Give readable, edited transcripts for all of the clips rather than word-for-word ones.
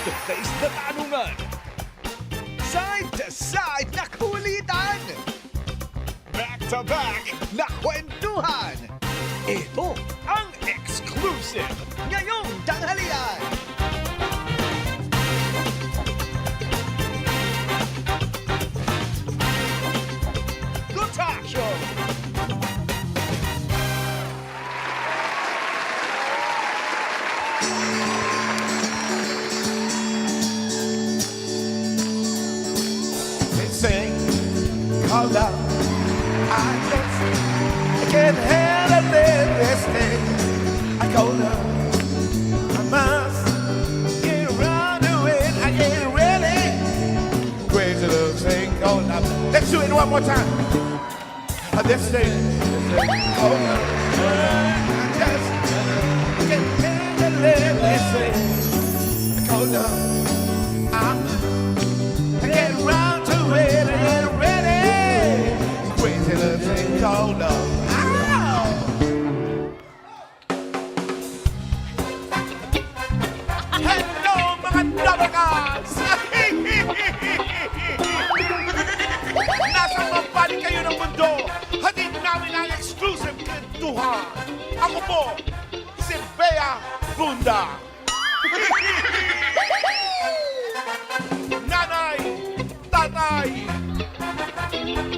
face-to-face na tanungan. Side-to-side na kulitan. Back-to-back na kwentuhan. Ito ang exclusive ngayong tanghalian. The Talk Show. Sing, call out, I just can't handle this thing. I call out, I must get around to it. I get ready. Crazy little thing, call out. Let's do it one more time. This thing, call out, I just can't handle this thing. I call out, I get around to it, I get ready. Crazy little thing called love. Ow! Hello, mga dabagas! Nasa mabalik kayo ng mundo. Hatid namin ang exclusive kwentuhan. Ako po, si Bea Bunda. Nanay, tatay,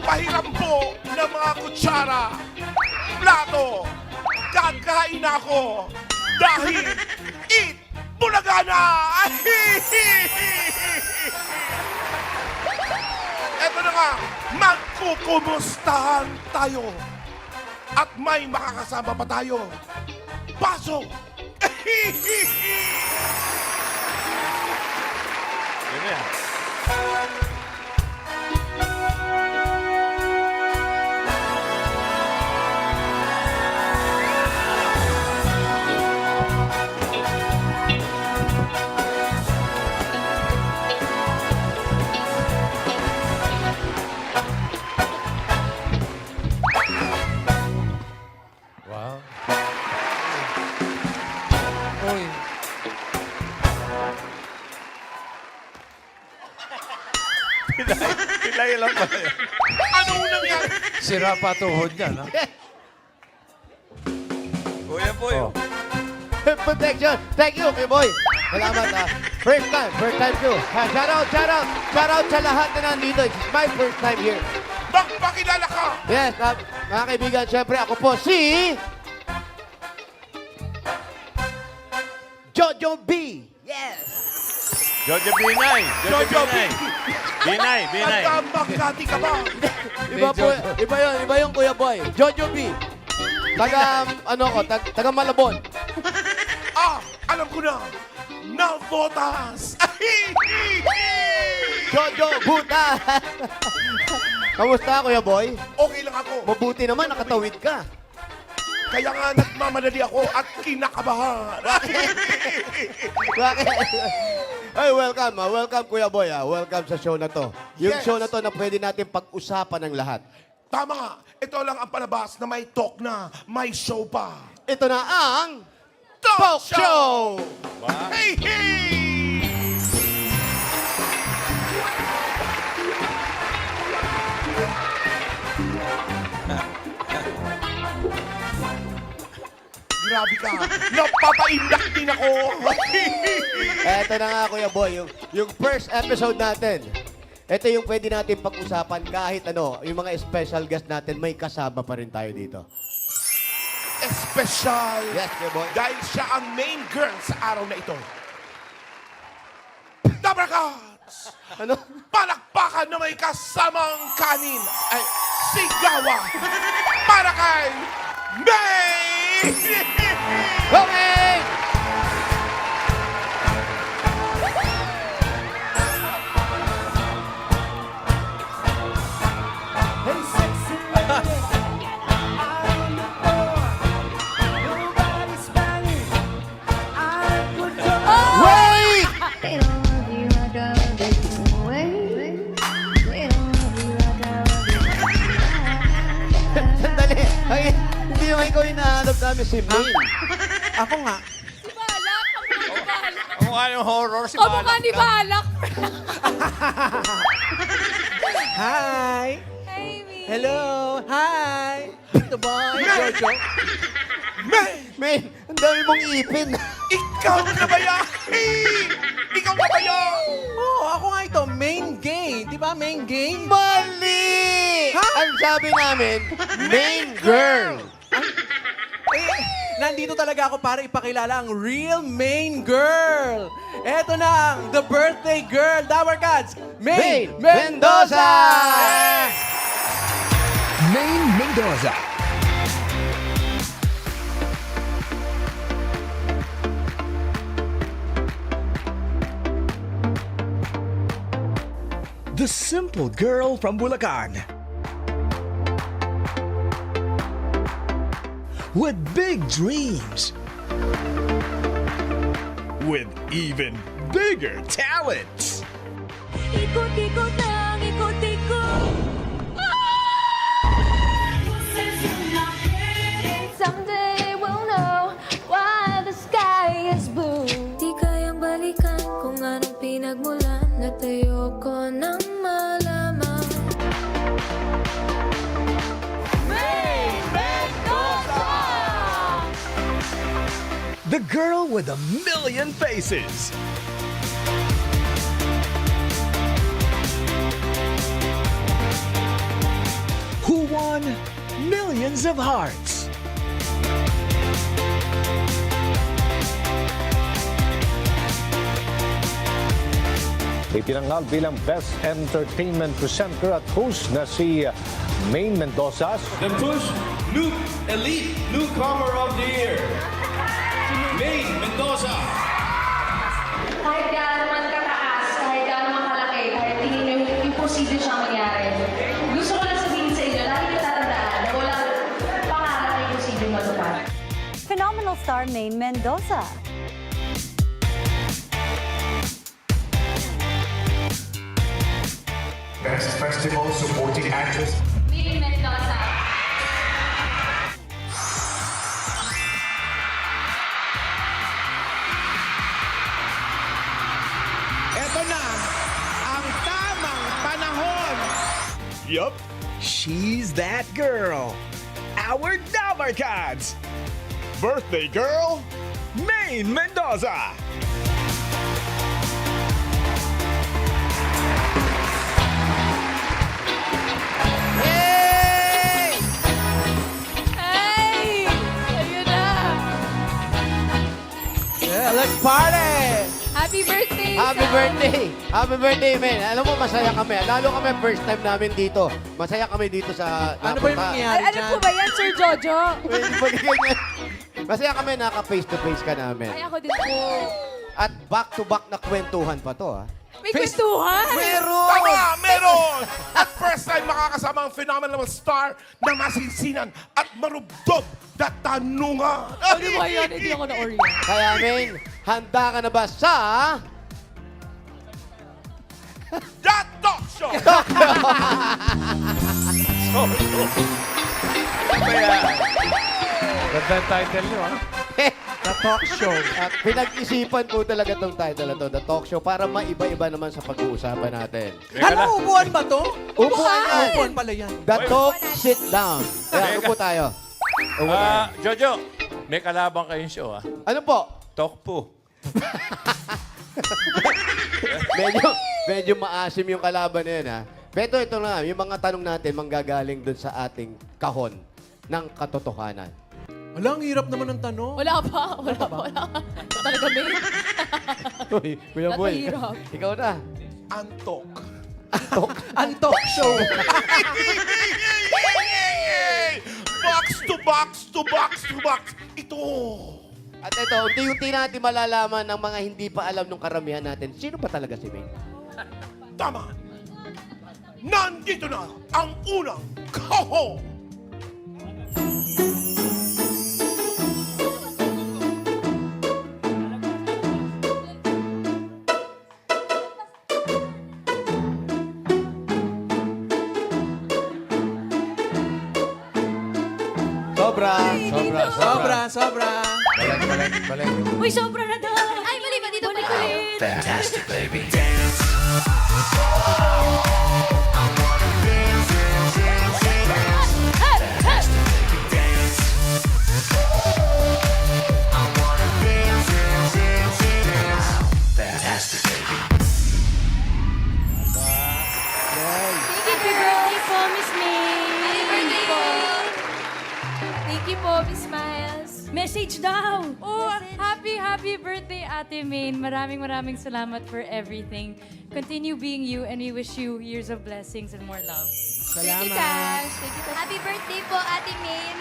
pahiram po ng mga kutsara, plato, kakain ako dahil eat bulaga na! Eto na nga, magkukumustahan tayo at may makakasama pa tayo. Pasok! Yun yan. Wow. Uy. Pilay lang pala yun. Anong nangyari? Sira pa tuhod niya, no? Kuya po yun. Protection. Thank you, kay boy. Salamat, First time too. Shout out sa lahat na nandito. It's my first time here. Magpakilala ka! Yes, mga kaibigan, syempre ako po si... Jojo B. Yes. Jojo Binay. Jojo Binay. Binay, Binay. Nagkamagkati ka ba? Iba yung Kuya Boy. Jojo B. Taga Malabon. Ah, alam ko na. Navotas! Jojo Buta. Kamusta, Kuya Boy? Okay lang ako. Mabuti naman, nakatawid ka. Kaya nga nagmamadali ako at kinakabahan. Bakit? Ay, welcome. Welcome, Kuya Boy. Welcome sa show na to. Yung Yes. show na to na pwede natin pag-usapan ng lahat. Tama nga. Ito lang ang palabas na may talk na, may show pa. Ito na ang... Talk Show! Hey, hey! Grabe ka. Napapaindak din ako. Ito na nga, Kuya Boy. Yung first episode natin. Ito yung pwede natin pag-usapan kahit ano. Yung mga special guest natin, may kasama pa rin tayo dito. Espesyal. Yes, Kuya Boy. Dahil siya ang main girl sa araw na ito. Dabragats! Ano? Palakpakan na may kasamang kanin ay sigawa para kay May! Okay! Hey, sexy lady, I'm on the floor. Nobody's banging. I put your Wait! They don't love you like I love you. Wait, they don't love you like I love you. Sandali. Ay, hindi naman ikaw hinahanap namin si Maine. Ako nga. Ako Kamukha yung horror si Kamukha Balak. ni Balak. Hi! Hey, me. Hello! Hi! Tito Boy, Jojo. Men, ang dami mong ipin. Ikaw na ba yan? Ikaw na ba yan? Oh, ako nga ito, main game. Di ba, main game? Mali! Ha? Ang sabi namin, main girl. Eh, nandito talaga ako para ipakilala ang real main girl. Eto na ang the birthday girl, Dower Cats, Main Main Mendoza! Main Mendoza. The simple girl from Bulacan. With big dreams. With even bigger talents. Ikot-ikot lang, ikot-ikot. Someday we'll know why the sky is blue. Di kayang balikan kung anong pinagmulan at ayoko nang malaman. Main Mendoza! The girl with a million faces. Who won millions of hearts. Itinanghal bilang Best Entertainment Presenter at host na si Main Mendoza. The Push Elite Newcomer of the Year, Main Mendoza. Kahit gaano man kataas, kahit gaano man kalaki, kahit tingin nyo imposible siyang mangyari. Gusto ko lang sabihin sa inyo, lagi nyo tatandaan na walang pangarap na imposible matupad. Phenomenal star Main Mendoza. Best Festival Supporting Actress. Main Mendoza. Eto na ang tamang panahon. Yup, she's that girl. Our Dower Cats. Birthday girl, Main Mendoza. Hey! Ayun na! Yeah, let's party! Happy birthday! Happy Sam! birthday! Happy birthday, men. Alam mo, masaya kami. Lalo kami first time namin dito. Masaya kami dito sa... Ano ba yung nangyayari Ano dyan? po ba yan, Sir Jojo? Pwede pa ganyan. Masaya kami naka face to face ka namin. Ay, ako din po. At back to back na kwentuhan pa to, ha? May kwentuhan! Meron! Tama, meron! At first time makakasama ang phenomenal star na masinsinan at marubdob na tanungan. Ano ba yan? Hindi ako na-orient. Kaya, men, handa ka na ba sa... That Talk Show! Ganda ang title nyo, ha? The talk show. At pinag-isipan ko talaga tong title na to, The Talk Show, para maiba-iba naman sa pag-uusapan natin. Ano, upuan ba to? Upuan yan! Upuan pala yan. The Talk, Sit Down. Kaya, upo tayo. Upo tayo. Jojo, may kalabang kayong show, ah. Ano po? Talk po. medyo maasim yung kalaban na yan, ha? Pero ito na, yung mga tanong natin manggagaling dun sa ating kahon ng katotohanan. Wala, ang hirap naman ng tanong. Wala pa. Wala pa. Talaga, May. Uy, Kuya Ba't Boy, mahirap? ikaw na. Antok. Ang talk show. Box to box to box to box. Ito. At ito, unti-unti natin malalaman ng mga hindi pa alam ng karamihan natin. Sino ba talaga si May? Tama. Nandito na ang unang kahon. Sobra. Sobra. Balik. Uy, sobra na daw. Ay, mali ba? Dito pala. excited! Fantastic, baby. Fantastic, baby. Happy birthday po, Miss May! Happy birthday po! Thank you po, Miss Miles. Message daw! Oh, happy birthday, Ate Main. Maraming salamat for everything. Continue being you and we wish you years of blessings and more love. Thank you, Tash. Thank you, Tash. Happy birthday po, Ate Main.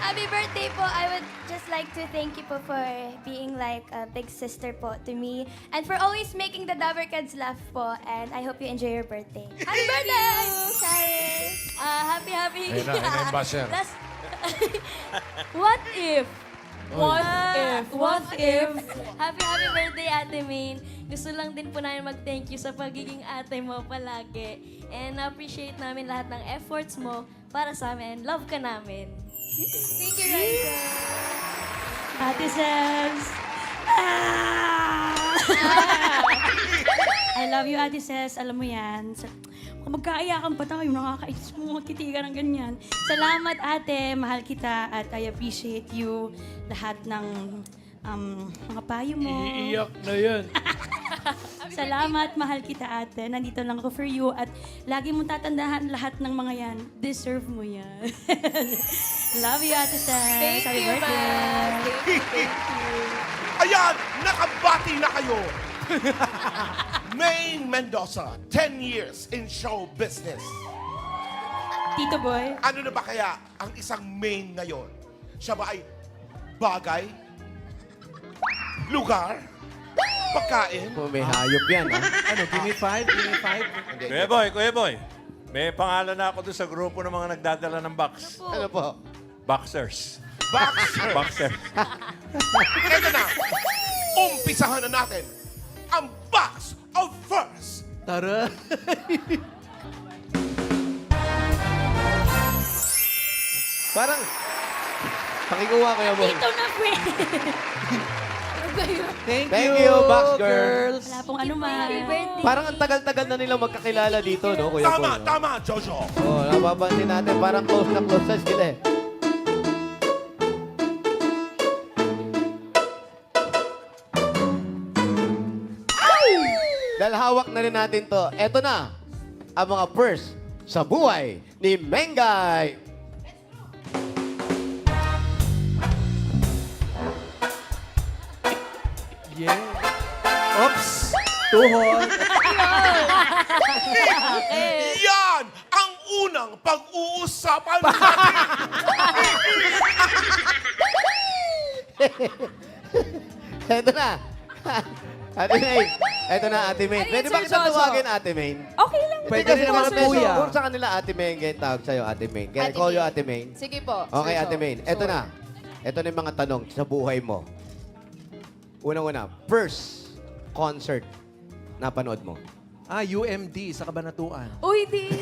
Happy birthday po. I would just like to thank you po for being like a big sister po to me and for always making the Dabber Kids laugh po. And I hope you enjoy your birthday. Happy birthday! Cyrus! Happy. Ayun na, ayun na yung basher. Last- What if? What if? Happy birthday, Ate Main. Gusto lang din po namin mag-thank you sa pagiging ate mo palagi. And appreciate namin lahat ng efforts mo para sa amin. Love ka namin. Thank you, Raisa. Ate Ses! I love you, Ate Ses. Alam mo yan. Magkaiyakan pa tayo, nakakainis mo magkitigan ng ganyan. Salamat, ate. Mahal kita at I appreciate you. Lahat ng mga payo mo. Iiyak na yan. Salamat, mahal kita, ate. Nandito lang ako for you at lagi mong tatandaan lahat ng mga yan. Deserve mo yan. Love you, Ate Ses. Thank you, birthday. Thank you. Ayan, nakabati na kayo. Maine Mendoza, 10 years in show business. Tito Boy. Ano na ba kaya ang isang Maine ngayon? Siya ba ay bagay, lugar, pagkain? Oh, may hayop yan, ha? Ano, give me five? Kuya Boy. May pangalan na ako doon sa grupo ng mga nagdadala ng box. Ano po? Boxers. Boxer. Boxer. Ito na, umpisahan na natin ang box of first. Tara. Parang, pakikuha ko yan, boy. Tito na, friend. Thank Thank you, Box Girl. girls. Wala pong anuman. Parang ang tagal-tagal na nilang magkakilala dito, no, Kuya Paul? no? Tama, Jojo. Oh, napapansin natin, parang close na sila eh. Dahil hawak na rin natin to, eto na, ang mga first sa buhay ni Mengay. Yeah. Oops. Tuhod. Yan ang unang pag-uusapan natin. Eto na. Ate May. Eto na, Ate May. Pwede ba kita tawagin, Ate May? Okay lang. Pwede Kasi rin naman naman kuya. Kung sa kanila, Ate May, kaya tawag sa'yo, Ate May. Kaya Ate call you May. Ate May. Sige po. Okay, Ate May. Eto na. Eto na yung mga tanong sa buhay mo. Unang-una, first concert na panood mo. UMD sa Kabanatuan. Uy, di.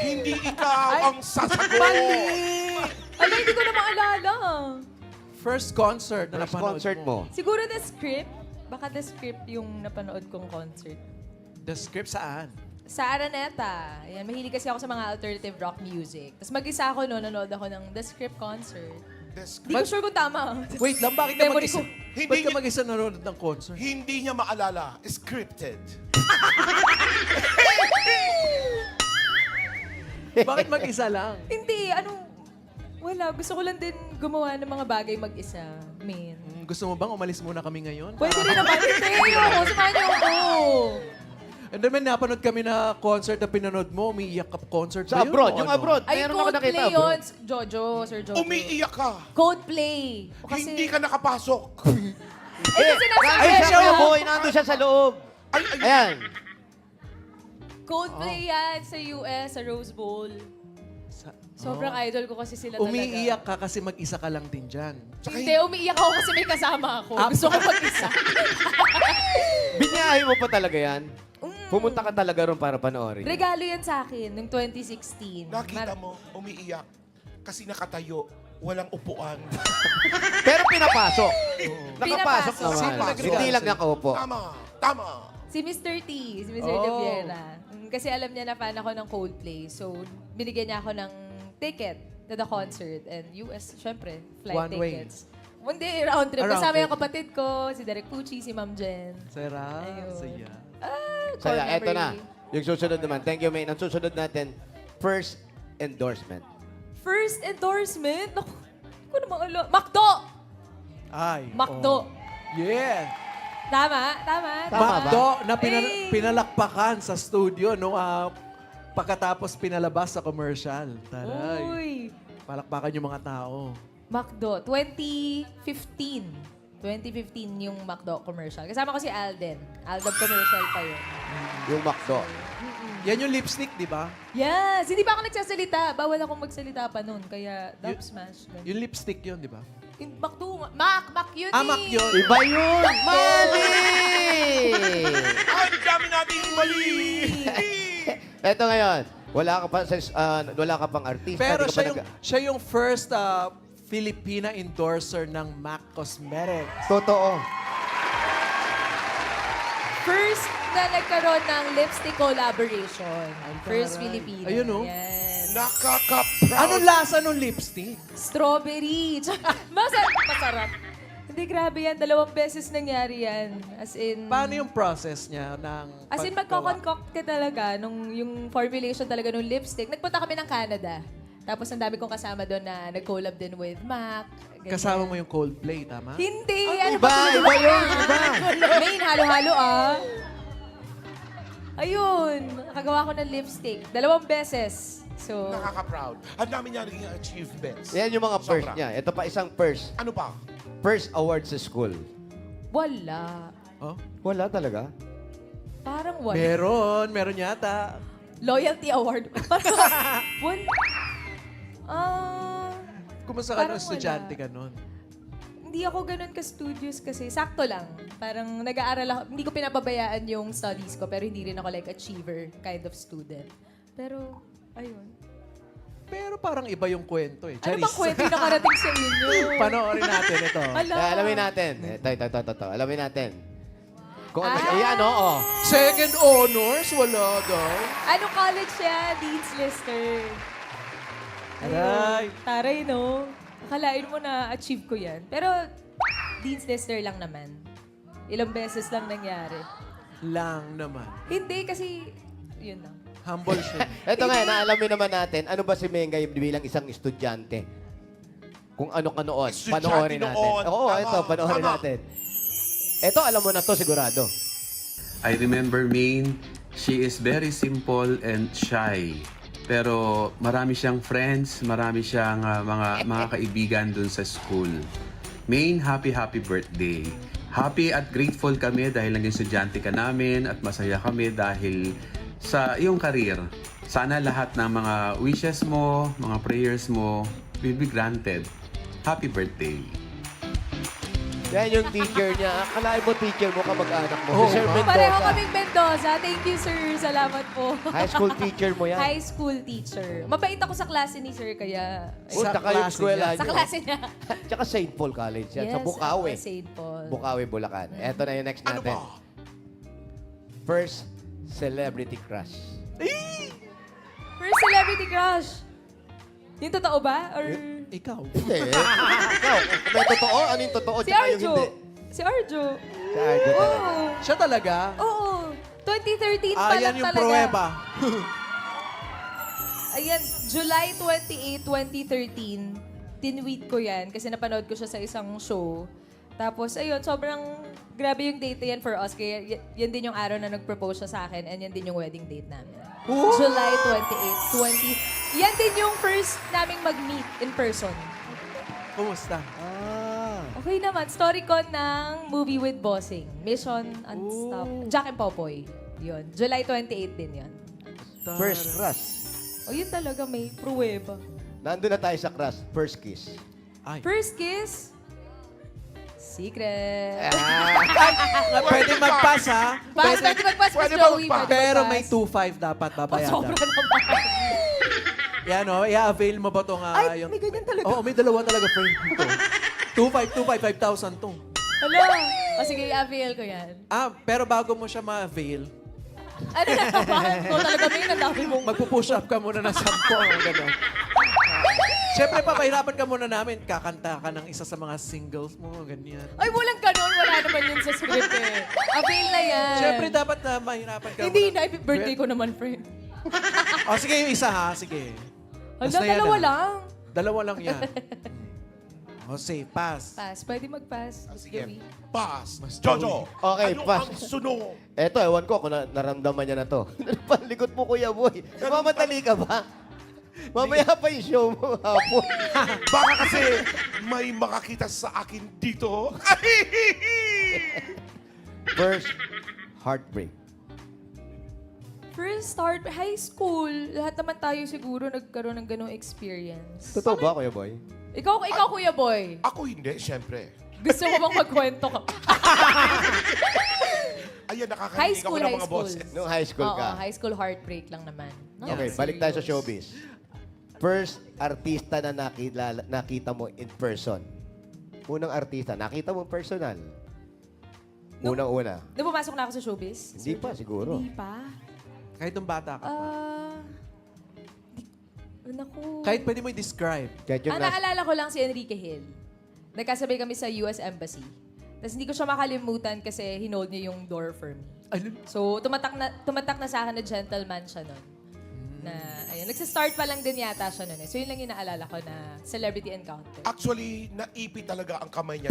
Hindi ikaw ang sasagot. Ala, hindi ko na maalala. First concert na First napanood concert mo. Siguro The Script. Baka The Script yung napanood kong concert. The script saan? Sa Araneta. Ayan, mahilig kasi ako sa mga alternative rock music. Tapos mag-isa ako noon, nanood ako ng The Script concert. Hindi ko sure kung tama. Wait lang, bakit ka Memory mag-isa? ko. Ba't ka mag-isa nanonood ng concert? Hindi niya maalala. Scripted. Bakit mag-isa lang? Hindi, wala. Gusto ko lang din gumawa ng mga bagay mag-isa. Man. Gusto mo bang umalis muna kami ngayon? Pwede rin naman. Hindi, ayoko. Samahan niyo ako. And then may napanood kami na concert na pinanood mo, umiiyak ka concert Sa ba yun? abroad, o yung ano? abroad. Ay, Meron ako nakita Coldplay abroad. yun. Sir Jojo. Umiiyak ka. Coldplay. O kasi, Hindi ka nakapasok. Eh, kasi nasa Ay, siya, show. Kuya Boy, nandun siya sa loob. Ayan. Coldplay yan sa US, sa Rose Bowl. Sobrang idol ko kasi sila talaga. Umiiyak ka kasi mag-isa ka lang din dyan. Hindi, umiiyak ako kasi may kasama ako. Gusto ko mag-isa. Binyahe mo pa talaga yan. Pumunta ka talaga ron para panoorin. Regalo yan sa akin, noong 2016. Nakita mo, umiiyak. Kasi nakatayo walang upuan. Pero pinapasok. Nakapasok Pinapasok. naman. Hindi lang nakaupo. Tama. Si Mr. T, si Mr. De Viera. Kasi alam niya na fan ako ng Coldplay. So, binigyan niya ako ng ticket to the concert. And US, syempre, flight One way. tickets. Hindi, round trip. Round Kasama trip. yung kapatid ko, si Derek Pucci, si Ma'am Jen. Sarap. Ayun. Saya. Core Saya, eto na. memory. Yung susunod naman. Thank you, Maine. Ang susunod natin, first endorsement. First endorsement? Naku, hindi ko naman alam. McDo! Ay. McDo. Yeah. Tama? Tama ba? McDo na Ay. pinalakpakan sa studio nung pagkatapos pinalabas sa commercial. Taray. Uy. Palakpakan yung mga tao. McDo. 2015 yung McDo commercial. Kasama ko si Alden. Alden commercial pa yun. Yung McDo. Yan yung lipstick, di ba? Yes! Hindi pa ako nagsasalita. Bawal akong magsalita pa noon. Kaya, dub smash. Ganun. Yung lipstick yun, di ba? Yung McDo. Mac yun Mac eh. yun. Iba yun! Mali! Ang dami nating mali! Eto ngayon, wala ka pang artista. Pero di ka pa siya yung first Filipina endorser ng MAC Cosmetics. Totoo. First na nagkaroon ng lipstick collaboration. First Filipino. Ayun, oh. Yes. Nakaka-proud. Anong lasa nung lipstick? Strawberry. Masarap. Hindi, grabe yan. 2 beses nangyari yan. As in... Paano yung process niya ng As in, paggawa? magko-concoct ka talaga nung yung formulation talaga ng lipstick. Nagpunta kami ng Canada. Tapos ang dami kong kasama doon na nag-collab din with MAC. ganyan. Kasama mo yung Coldplay, tama? Hindi! Ano Iba yun! Iba! Main, halo-halo Ayun, nakagawa ko ng lipstick. 2 beses. So, Nakaka-proud. Ang dami niya naging achievements. Yan yung mga first Sobra. niya. Ito pa isang first. Ano pa? First award sa school. wala. Oh? Wala talaga. Parang wala. Meron yata. Loyalty award. Wala. Kumusta ka Parang nung estudyante ka nun? Hindi ako ganun ka-studious kasi. Sakto lang. Parang nag-aaral ako. Hindi ko pinapabayaan yung studies ko, pero hindi rin ako like achiever kind of student. Pero, ayun. Pero parang iba yung kwento eh. Ano bang kwento yung nakarating sa inyo? Panoorin natin ito. Ala. Alamin natin. Ito. Alamin natin. Kung ano siya. Ah. Yan, oo. Second honors? Wala daw. Ano college siya? Dean's Lister. Aray. Taray, no? Akalain mo na achieve ko yan. Pero, Dean's Lister lang naman. Ilang beses lang nangyari. Lang naman. Hindi, kasi, yun lang. Humble siya. Ito nga, naalamin naman natin, ano ba si Mengay bilang isang estudyante? Kung ano ka noon, Estudyante panoorin natin. noon. Oo, Tama, ito, panoorin tama. natin. Ito, alam mo na to sigurado. I remember Maine, she is very simple and shy. Pero marami siyang friends, marami siyang mga kaibigan dun sa school. Maine, happy birthday. Happy at grateful kami dahil naging estudyante ka namin at masaya kami dahil sa iyong career. Sana lahat ng mga wishes mo, mga prayers mo will be granted. Happy birthday. Yan yung teacher niya. Akalain mo teacher mo kamag-anak mo. Si Sir Mendoza. Pareho kaming Mendoza. Thank you, sir. Salamat po. High school teacher mo yan. High school teacher. Mabait ako sa klase ni sir, kaya... Punta kayo klase eskwela niya. Sa niyo. klase niya. Tsaka St. Paul College yan. Sa Yes, Bukawi. St. Paul. Bukawi, Bulacan. Ito na yung next Ano natin. ba? First celebrity crush. First celebrity crush. Yung totoo ba? Or... Ikaw. Hindi. Ikaw, kung may totoo, ano yung totoo? Si tsaka yung Arjo. hindi? Si Arjo. Si Arjo talaga. Oo. Siya talaga? Oo. 2013 pa Ayan lang yung talaga. pruweba. Ayan, July 28, 2013, tinweet ko yan kasi napanood ko siya sa isang show. Tapos, ayun, sobrang grabe yung date na yan for us. Kaya yan din yung araw na nag-propose siya sa akin and yan din yung wedding date namin. July 28, 20. Yan din yung first naming mag-meet in person. Kumusta? Okay naman, story ko ng movie with Bossing. Mission Unstoppable. Jack and Popoy. Yun. July 28 din yun. First crush. O yun talaga, may pruweba. Nandun na tayo sa crush. First kiss. First kiss? Secret. Pwede mag-pass, ha? Pwede mag-pass, Pwede Joey. mag-pass. Pwede Pero mag-pass. may 2.5 dapat babayaran. Sobra naman. Yan o, i-avail mo ba itong... Ay, may ganyan talaga. Oo, may dalawa talaga friend dito. 2,525, 5,000 to. Hello! O sige, i-avail ko yan. Pero bago mo siya ma-avail, Ano na naman? Ikaw talaga, Maine, ang dami mong... magpo-push up ka muna ng 10. Gano'n. Siyempre, papahirapan ka muna namin. Kakanta ka ng isa sa mga singles mo, ganyan. Ay, walang ganon. Wala naman yun sa script eh. Avail na yan. Siyempre, dapat na mahirapan ka Hindi muna. na, birthday ko naman, friend. O, sige, yung isa ha. Sige. Hala, Basta yan, dalawa ah. lang. Dalawa lang yan. O, say, pass. Pass. Pwede mag-pass. Sige. Pass. Mas Jojo. Okay, ano pass. ang sunod? Eto, ewan ko kung naramdaman niya na to. Palikot mo, Kuya Boy. Mamadali ka ba? Mamaya pa yung show mo hapon. Baka kasi may makakita sa akin dito. First, heartbreak. First start, high school. Lahat naman tayo siguro nagkaroon ng ganong experience. Totoo ba, Kuya Boy? Ikaw, Kuya Boy. Ako hindi, syempre. Gusto mo bang magkwento ka? Ayan, High nakakarinig ako school, ng high mga school. bosses. Nung high school Oo, ka. high school heartbreak lang naman. Okay, balik tayo sa showbiz. First artista na nakita mo in person. Unang artista, nakita mo personal. Unang-una. Nung pumasok na ako sa showbiz? Hindi pa, siguro. Hindi pa. Kahit nung bata ka pa. Naku. Kahit pwede mo i-describe. Kahit yung Ang naalala ko lang si Enrique Hill. Nagkasabay kami sa US Embassy. Tapos hindi ko siya makalimutan kasi hinold niya yung door for me. So, tumatak na sa akin na gentleman siya nun. Na, ayun, nagsistart pa lang din yata siya nun eh. So, yun lang yung naalala ko na celebrity encounter. Actually, naipi talaga ang kamay niya.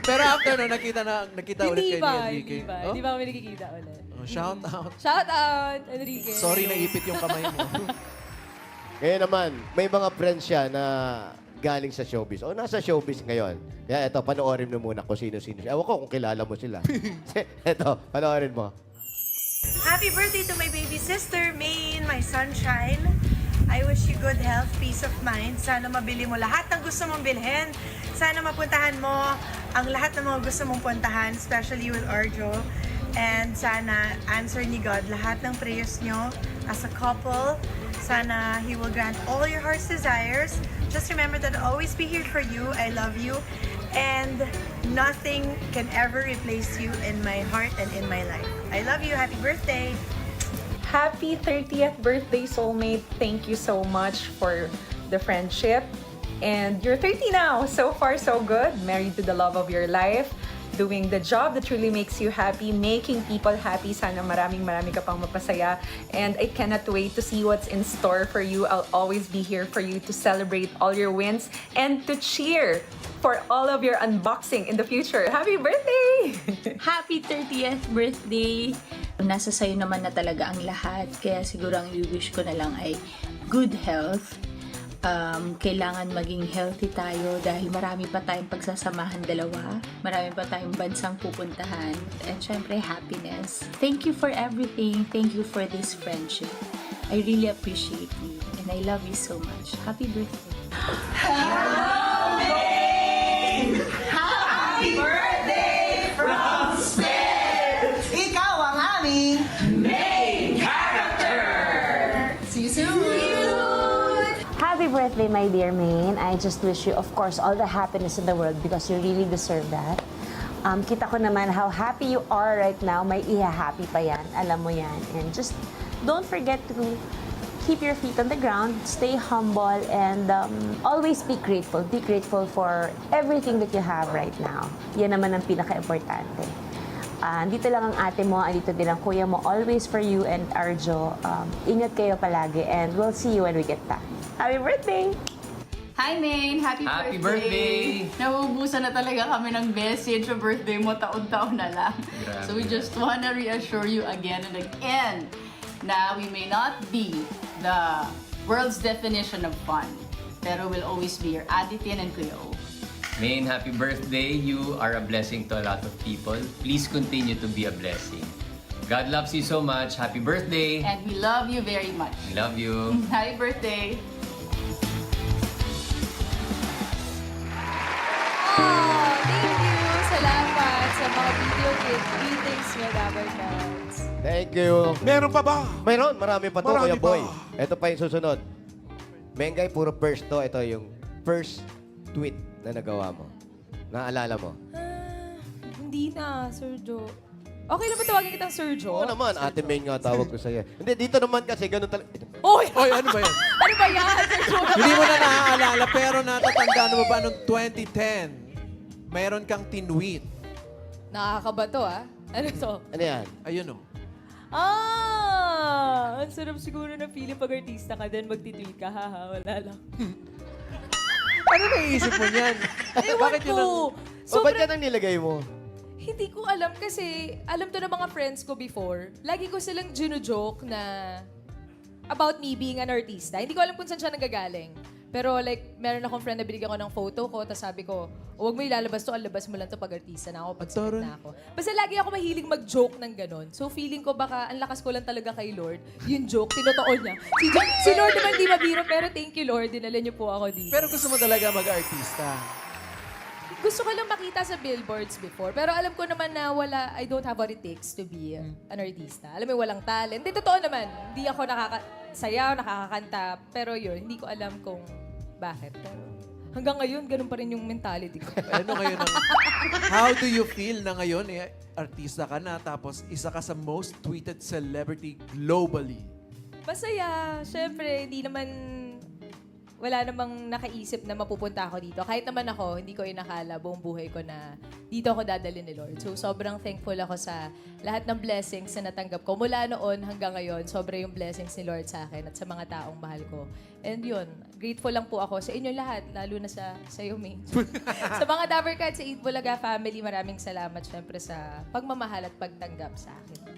Pero after no, nakita ulit Hindi kayo ba? ni Enrique. Hindi ba? Oh? Hindi ba kami nakikita ulit? Oh, shout out. Shout out, Enrique. Sorry, naipit yung kamay mo. Ngayon naman, may mga friends siya na galing sa showbiz o nasa showbiz ngayon. Kaya eto, panoorin mo muna kung sino-sino siya. Ewan ko kung kilala mo sila. Eto, panoorin mo. Happy birthday to my baby sister, Maine, my sunshine. I wish you good health, peace of mind. Sana mabili mo lahat ng gusto mong bilhin. Sana mapuntahan mo ang lahat ng mga gusto mong puntahan, especially with Arjo. And sana answer ni God lahat ng prayers nyo as a couple. Sana He will grant all your heart's desires. Just remember that I'll always be here for you. I love you. And nothing can ever replace you in my heart and in my life. I love you. Happy birthday. Happy 30th birthday, soulmate. Thank you so much for the friendship. And you're 30 now. So far, so good. Married to the love of your life. Doing the job that truly makes you happy. Making people happy. Sana marami ka pang mapasaya. And I cannot wait to see what's in store for you. I'll always be here for you to celebrate all your wins and to cheer for all of your unboxing in the future. Happy birthday! Happy 30th birthday! Nasa sayo naman na talaga ang lahat. Kaya siguro ang i-wish ko na lang ay good health. Kailangan maging healthy tayo dahil marami pa tayong pagsasamahan dalawa. Marami pa tayong bansang pupuntahan. And syempre, happiness. Thank you for everything. Thank you for this friendship. I really appreciate you. And I love you so much. Happy birthday! Happy birthday from Spain! Ikaw ang aming main character! See you soon! Happy birthday, my dear Maine. I just wish you, of course, all the happiness in the world because you really deserve that. Kita ko naman how happy you are right now. May iha-happy pa yan. Alam mo yan. And just don't forget to keep your feet on the ground, stay humble, and always be grateful. Be grateful for everything that you have right now. Yan naman ang pinaka-importante. Dito lang ang ate mo, dito din ang kuya mo. Always for you and Arjo. Ingat kayo palagi, and we'll see you when we get back. Happy birthday! Hi, Maine! Happy birthday! Nauubusan na talaga kami ng message sa birthday mo, taon-taon na lang. Grabe. So we just wanna reassure you again and again na we may not be the world's definition of fun, pero we'll always be your Aditin and Kuya O. Maine, happy birthday. You are a blessing to a lot of people. Please continue to be a blessing. God loves you so much. Happy birthday! And we love you very much. We love you. Happy birthday! Thank you! Salamat sa mga video greetings with our friends. Thank you. Meron pa ba? Mayroon, marami pa to, Marami Kuya Boy. pa. Ito pa yung susunod. Mengay, puro first to. Ito yung first tweet na nagawa mo. Naalala mo? Hindi na, Sir Joe. Okay lang ba tawagin kitang Sir Joe? Oo naman, Ate Meng nga tawag ko sa'yo. Hindi, dito naman kasi ganun talaga. Oy, ano ba yan? Ano ba yan, Sir Joe? Hindi mo na naaalala, pero natatandaan mo ba noong 2010, mayroon kang tinweet. Nakakaba to, ah. Ano to? Ano yan? Ayun o. Ang sarap siguro na feeling pag artista ka, then magtitweet ka, haha, wala lang. Ano naiisip mo niyan? Bakit yun ang... O, ba't yan ang nilagay mo? Hindi ko alam kasi, alam to ng mga friends ko before, lagi ko silang gino-joke na about me being an artista. Hindi ko alam kung saan siya nagagaling. Pero like, meron akong friend na binigyan ko ng photo ko, tapos sabi ko, huwag mo ilalabas to, alabas mo lang to pag artista na ako, pag sikat na ako. Basta lagi ako mahilig mag-joke ng ganon. So feeling ko baka, ang lakas ko lang talaga kay Lord, yung joke, tinotoo niya. Si Lord naman di mabiro, pero thank you Lord, dinala niyo po ako dito. Pero gusto mo talaga mag-artista. Gusto ko lang makita sa billboards before, pero alam ko naman na wala, I don't have what it takes to be an artista. Alam mo, walang talent. Hindi, totoo naman. Hindi ako nakakasayaw, nakakakanta, pero yun, hindi ko alam kung bakit. Pero hanggang ngayon, ganun pa rin yung mentality ko. Ano ngayon how do you feel na ngayon, artista ka na, tapos isa ka sa most tweeted celebrity globally? Masaya. Siyempre, wala namang nakaisip na mapupunta ako dito. Kahit naman ako, hindi ko inakala buong buhay ko na dito ako dadalhin ni Lord. So, sobrang thankful ako sa lahat ng blessings na natanggap ko. Mula noon hanggang ngayon, sobra yung blessings ni Lord sa akin at sa mga taong mahal ko. And yun, grateful lang po ako sa inyo lahat, lalo na sa iyo, Ming. Sa mga Dabarkad, sa Eat Bulaga family, maraming salamat syempre sa pagmamahal at pagtanggap sa akin.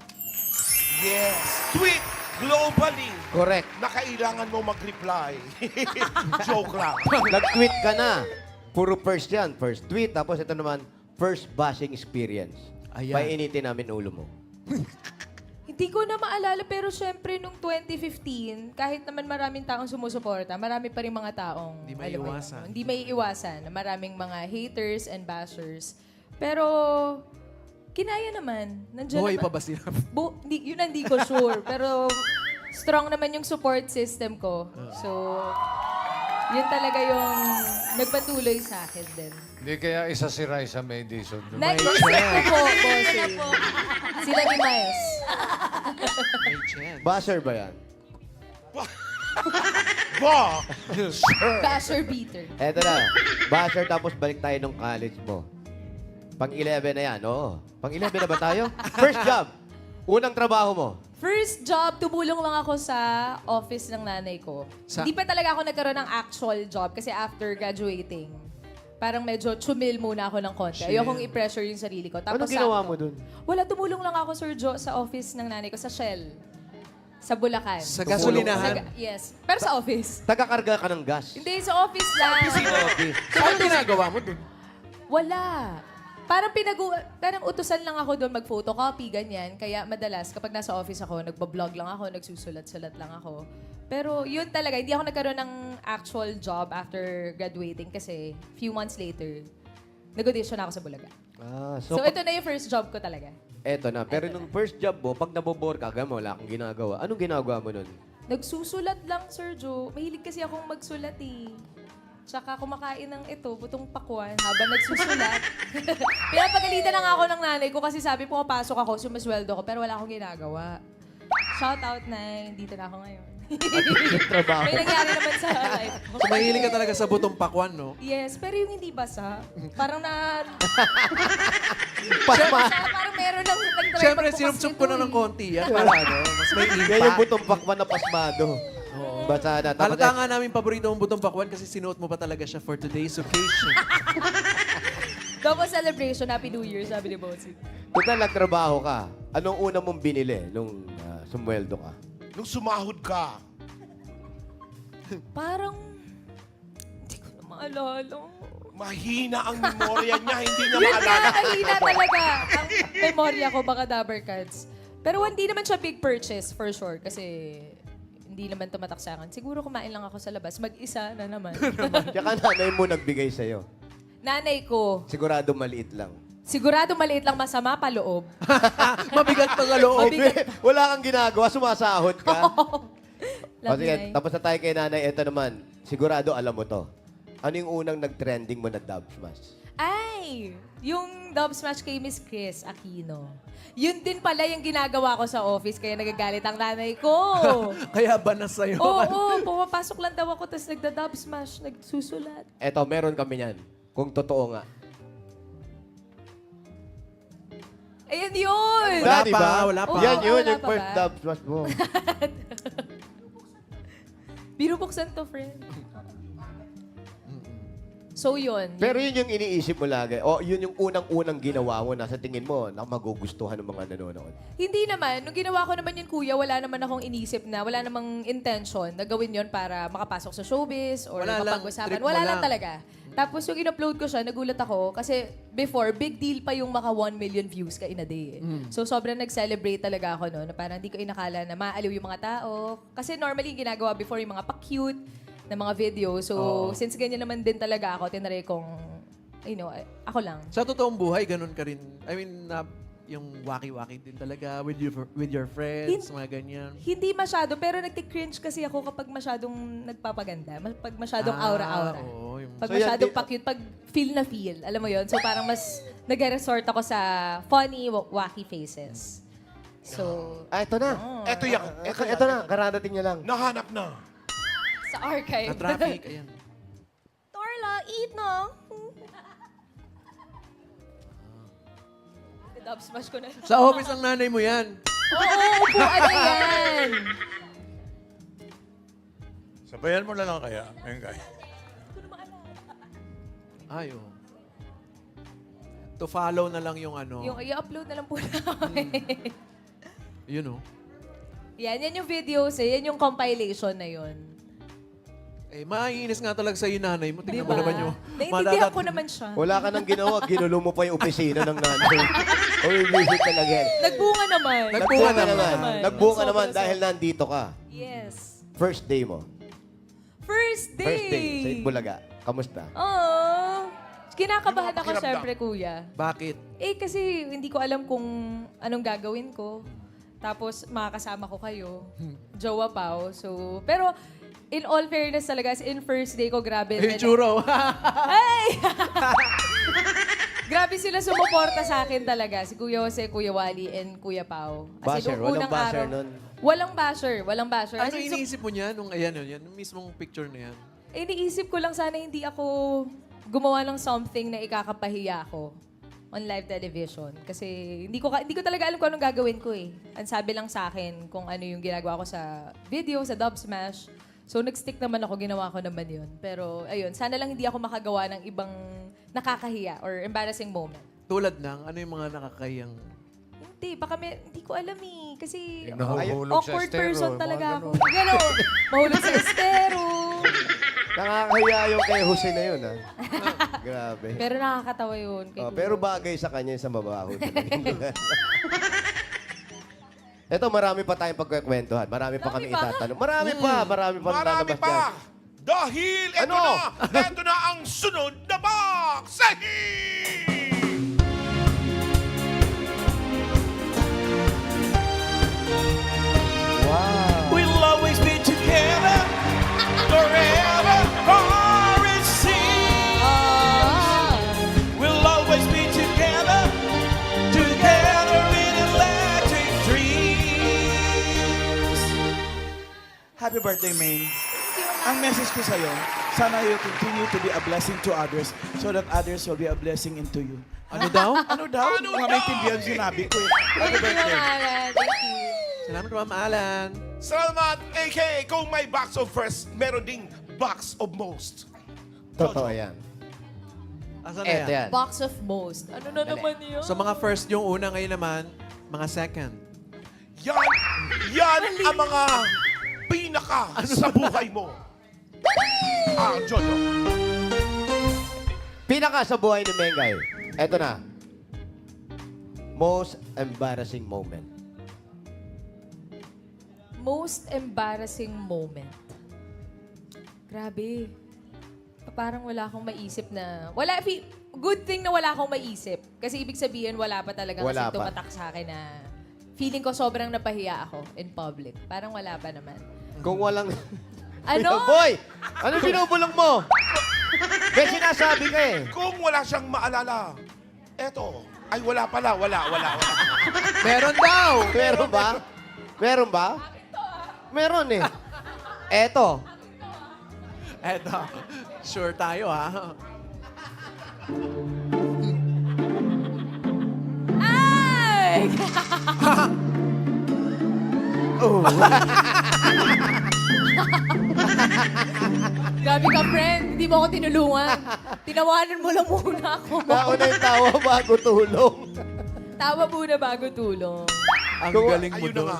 Yes. Tweet globally. Correct. Na kailangan mo mag-reply. Joke lang. Nag-tweet ka na. Puro first yan. First tweet. Tapos ito naman, first bashing experience. Ayan. Painitin namin ulo mo. Hindi ko na maalala, pero syempre nung 2015, kahit naman maraming taong sumusuporta, marami pa rin mga taong... Hindi may iwasan. Hindi may iwasan. Maraming mga haters and bashers. Pero, kinaya naman. Nandiyan Buhay naman. pa ba sila? Yun hindi ko sure. Pero, strong naman yung support system ko. So, yun talaga yung nagpatuloy sa akin din. Hindi kaya isa si Raisa May Dizon. Nag-isip ko po, bossing. Sila ni Miles. Basher ba yan? Ba? Sure. Basher beater. Eto na. Basher tapos balik tayo nung college mo. Pang-11 na yan, oo. Pang-11 na ba tayo? First job. Unang trabaho mo. First job, tumulong lang ako sa office ng nanay ko. Hindi pa talaga ako nagkaroon ng actual job kasi after graduating, parang medyo chumil muna ako ng konti. Ayokong i-pressure yung sarili ko. Tapos Anong ginawa sakto. mo dun? Wala, tumulong lang ako, Sir Joe, sa office ng nanay ko, sa Shell. Sa Bulacan. Sa gasolinahan? Yes. Pero sa office. Taga-karga ka ng gas. Hindi, sa office lang. Office. Ano ginagawa mo dun? Wala. Parang utusan lang ako doon mag-photocopy, ganyan. Kaya madalas, kapag nasa office ako, nagbablog lang ako, nagsusulat-sulat lang ako. Pero yun talaga, hindi ako nagkaroon ng actual job after graduating kasi few months later, nag-audition ako sa Bulaga. So ito na yung first job ko talaga. Eto na. Pero nung first job mo, pag nabobore ka, wala akong ginagawa. Anong ginagawa mo nun? Nagsusulat lang, Sir Joe. Mahilig kasi akong magsulat eh. Tsaka kumakain ng butong pakwan habang nagsusulat. Pinapagalitan na nga ako ng nanay ko kasi sabi pumapasok ako, sumasweldo ko, pero wala akong ginagawa. Shout out na, dito na ako ngayon. Trabaho. May nangyari naman sa life ko. So, mahilig ka talaga sa butong pakwan, no? Yes, pero yung hindi basa. Parang Pasma. parang meron lang nag-try Siyempre, pagbukas sinupsup nito ko na ng eh. konti yan para mas may Kaya yung impact. butong pakman na pasmado. Basa na. Tapos, Halata nga namin paborito mong butong pakwan kasi sinuot mo pa talaga siya for today's occasion. Double celebration, Happy New Year, sabi ni Bossy. total nagtrabaho ka. Anong una mong binili nung sumweldo ka? Nung sumahod ka. Parang, hindi ko na maalala. Mahina ang memorya niya, hindi niya maalala. Mahina talaga ang memorya ko, baka Dabarkads. Pero hindi naman siya big purchase, for sure, kasi hindi naman tumatak sa akin. Siguro kumain lang ako sa labas. Mag-isa na naman. Tsaka nanay mo nagbigay sa'yo. Nanay ko. Sigurado maliit lang. Sigurado maliit lang masama pa loob. Mabigat pa sa loob. Wala kang ginagawa, sumasahod ka. O Love sige, Nay. tapos na tayo kay nanay. Ito naman, sigurado alam mo to. Ano yung unang nag-trending mo na dub smash? Ay, yung Dub Smash kay Miss Chris Aquino. Yun din pala yung ginagawa ko sa office, kaya nagagalit ang nanay ko. Kaya ba na sa'yo? Oo, pumapasok lang daw ako, tapos nagda-Dub Smash, nagsusulat. Eto, meron kami yan. Kung totoo nga. Ayan yun! Wala Di pa, ba? wala pa. Yan yun, Wala yung pa first ba? dub smash mo. Binubuksan to, friend. So yun. Pero yun yung iniisip mo lagi. O yun yung unang-unang ginawa mo na sa tingin mo na magugustuhan ng mga nanonood. Hindi naman. Nung ginawa ko naman yun, kuya, wala naman akong inisip na, wala namang intention na gawin yun para makapasok sa showbiz or Wala lang, mapag-usapan. trip mo Wala lang lang. talaga. Tapos yung in-upload ko siya, nagulat ako kasi before, big deal pa yung maka 1 million views ka in a day. So sobrang nag-celebrate talaga ako no, na parang hindi ko inakala na maaliw yung mga tao. Kasi normally yung ginagawa before yung mga pa-cute na mga video. So since ganyan naman din talaga ako, tinry kong, ako lang. Sa totoong buhay, ganun ka rin. I mean, yung waki-waki din talaga with your friends, mga ganyan. Hindi masyado, pero nagti-cringe kasi ako kapag masyadong nagpapaganda. Pag masyadong aura-aura. Oo, Pag So, yan, masyadong di- pa-cute, pag feel na feel. Alam mo yon. So parang mas nag-resort ako sa funny, wacky faces. So, Ito na. Eto yan. Ito na, karadating niya lang. Nahanap na. sa archive. Sa traffic, ayan. Torla, eat no. Dub smash ko na. Sa office ng nanay mo yan. Oo, upuan na yan. Sabayan mo na lang kaya, Mengay. Ay, oh. To follow na lang yung ano. Yung i-upload na lang po namin. Yun, oh. Yan yung videos yan yung compilation na yun. Eh, maiinis nga talaga sa nanay mo. Tingnan mo Diba? naman yung... Naiintindihan ko naman siya. Wala ka nang ginawa, ginulo mo pa yung opisina ng nanay. O visit talaga. Nagbunga naman. Nagbunga naman. Nagbunga naman Sobra, dahil nandito ka. Yes. First day mo. First day. First day sa Itbulaga. Kamusta? Oh. Kinakabahan ako pakiramdam? syempre, kuya. Bakit? Eh, kasi hindi ko alam kung anong gagawin ko. Tapos, makakasama ko kayo. Jowa Pao. So, pero, in all fairness talaga, in first day ko, grabe. Yung churro. Ay! Grabe sila sumuporta sa akin talaga. Si Kuya Jose, Kuya Wally, and Kuya Pao. Basher. nung Walang unang basher araw- nun. Walang basher. Walang basher. Ano As in, iniisip mo niya nung ayan, yun, yung mismong picture na yan? iniisip ko lang sana hindi ako gumawa ng something na ikakapahiya ako on live television. Kasi hindi ko talaga alam kung anong gagawin ko eh. Ang sabi lang sa akin kung ano yung ginagawa ko sa video, sa Dub Smash. So nag-stick naman ako, ginawa ko naman yun. Pero ayun, sana lang hindi ako makagawa ng ibang nakakahiya or embarrassing moment. Tulad ng, ano yung mga nakakayang... Hindi, baka hindi ko alam eh. Kasi Yung nahuhulog sa awkward estero, person mga talaga ako. ganun. Gano'n, mahulog sa estero. Nakakahiya yung kay Jose na yun, ha? Grabe. Pero nakakatawa yun. Kay Oh, pero bagay sa kanya yung sa mabaho. Ito, marami pa tayong pagkakwentuhan. Marami pa kami itatanong. Marami pa Marami lalabas pa. dyan. Dahil ito Ano? na. Ito na ang sunod na box. Wow. We'll always be together. Forever. For it seems. We'll always be together. Together in electric dreams. Happy birthday, Maine. Ang message ko sa'yo, sana you continue to be a blessing to others so that others will be a blessing into you. Ano daw? Ano daw? Ano mga maintindihan sinabi ko eh. Happy birthday. Thank you. Salamat, Ma'am Alan. Salamat, a.k.a. kung may box of first, meron ding box of most. Totoo yan. Asan na Eto yan? yan. Box of most. Ano na naman yun? So mga first yung una, ngayon naman, mga second. Yan ang mga pinaka sa buhay mo. Jojo. Pinaka sa buhay ni Mengay. Eto na. Most embarrassing moment. Most embarrassing moment. Grabe. Parang wala akong maisip na... good thing na wala akong maisip. Kasi ibig sabihin, wala pa talaga Wala kasi pa. tumatak sa akin na feeling ko sobrang napahiya ako in public. Parang wala pa naman. Kung walang... Ano? Boy! Ano binubulong mo? May sinasabi ka eh. Kung wala siyang maalala, eto. Ay, wala pala. Wala. Meron daw! Meron ba? Meron ba? Meron eh. Eto. Eto, sure tayo ha. Ay! Oh. Grabe ka, friend. Hindi mo ako tinulungan. Tinawanan mo lang muna ako. Nauna yung tawa bago tulong. Tawa muna bago tulong. Ang galing mo doon.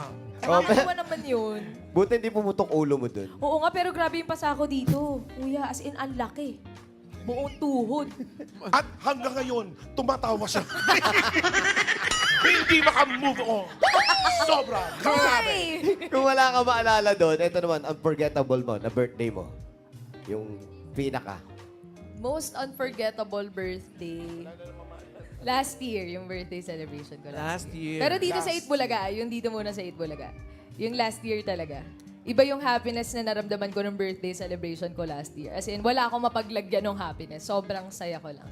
Nakakatawa naman yun. Buti hindi pumutok ulo mo dun. Oo nga, pero grabe yung pasako dito. Kuya, as in, ang laki. Buong tuhod. At hanggang ngayon, tumatawa siya. Hindi maka-move on. Sobra. Grabe. Kung wala ka maalala doon, ito naman, unforgettable mo na birthday mo. Yung pinaka. Most unforgettable birthday. Last year, yung birthday celebration ko. Last year. Pero dito sa Itbulaga, yung dito muna sa Itbulaga. Yung last year talaga. Iba yung happiness na naramdaman ko ng birthday celebration ko last year. As in, wala akong mapaglagyan ng happiness. Sobrang saya ko lang.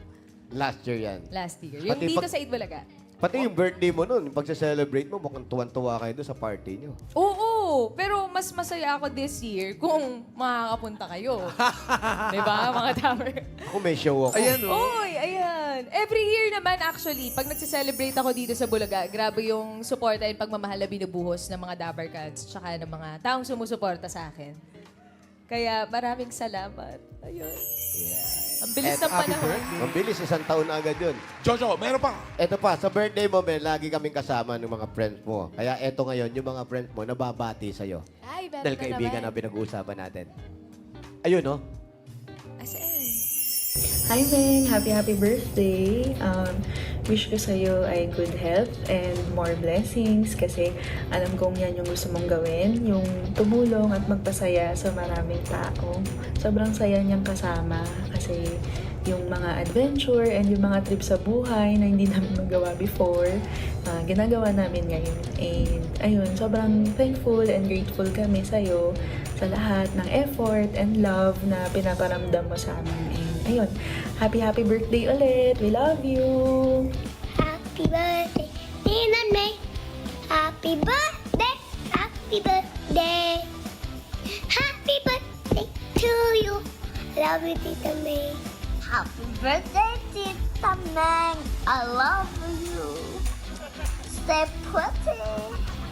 Last year yan. Last year. Yung Pati dito pag- sa Itbulaga. Pati yung birthday mo nun, yung pagsa-celebrate mo, mukhang tuwan-tuwa kayo doon sa party nyo. Oo, pero mas masaya ako this year kung makakapunta kayo. Diba, mga damer? Ako may show ako. Ayan o. Oy, ayan. Every year naman actually, pag nagse-celebrate ako dito sa Bulaga, grabe yung suporta and pagmamahal na binubuhos ng mga Dabar Cats tsaka ng mga taong sumusuporta sa akin. Kaya maraming salamat. Ayun. Ang bilis ng panahon. Ang bilis, 1 taon na agad yun. Jojo, meron pa. Ito pa, sa birthday mo, men, lagi kaming kasama ng mga friends mo. Kaya eto ngayon, yung mga friends mo, nababati sa'yo. Ay, meron Dahil na kaibigan na naman. pinag-uusapan natin. Ayun, no? Hi, Ben. Happy birthday. Wish ko sa'yo ay good health and more blessings kasi alam kong yan yung gusto mong gawin, yung tumulong at magpasaya sa maraming tao. Sobrang saya niyang kasama kasi yung mga adventure and yung mga trip sa buhay na hindi namin magawa before, ginagawa namin ngayon. And ayun, sobrang thankful and grateful kami sa'yo sa lahat ng effort and love na pinaparamdam mo sa amin. And ayun, happy birthday ulit. We love you. Happy birthday, Tita May. Happy birthday, happy birthday. Happy birthday to you. Love you, Tita May. Happy birthday, Tita May. I love you. Stay pretty.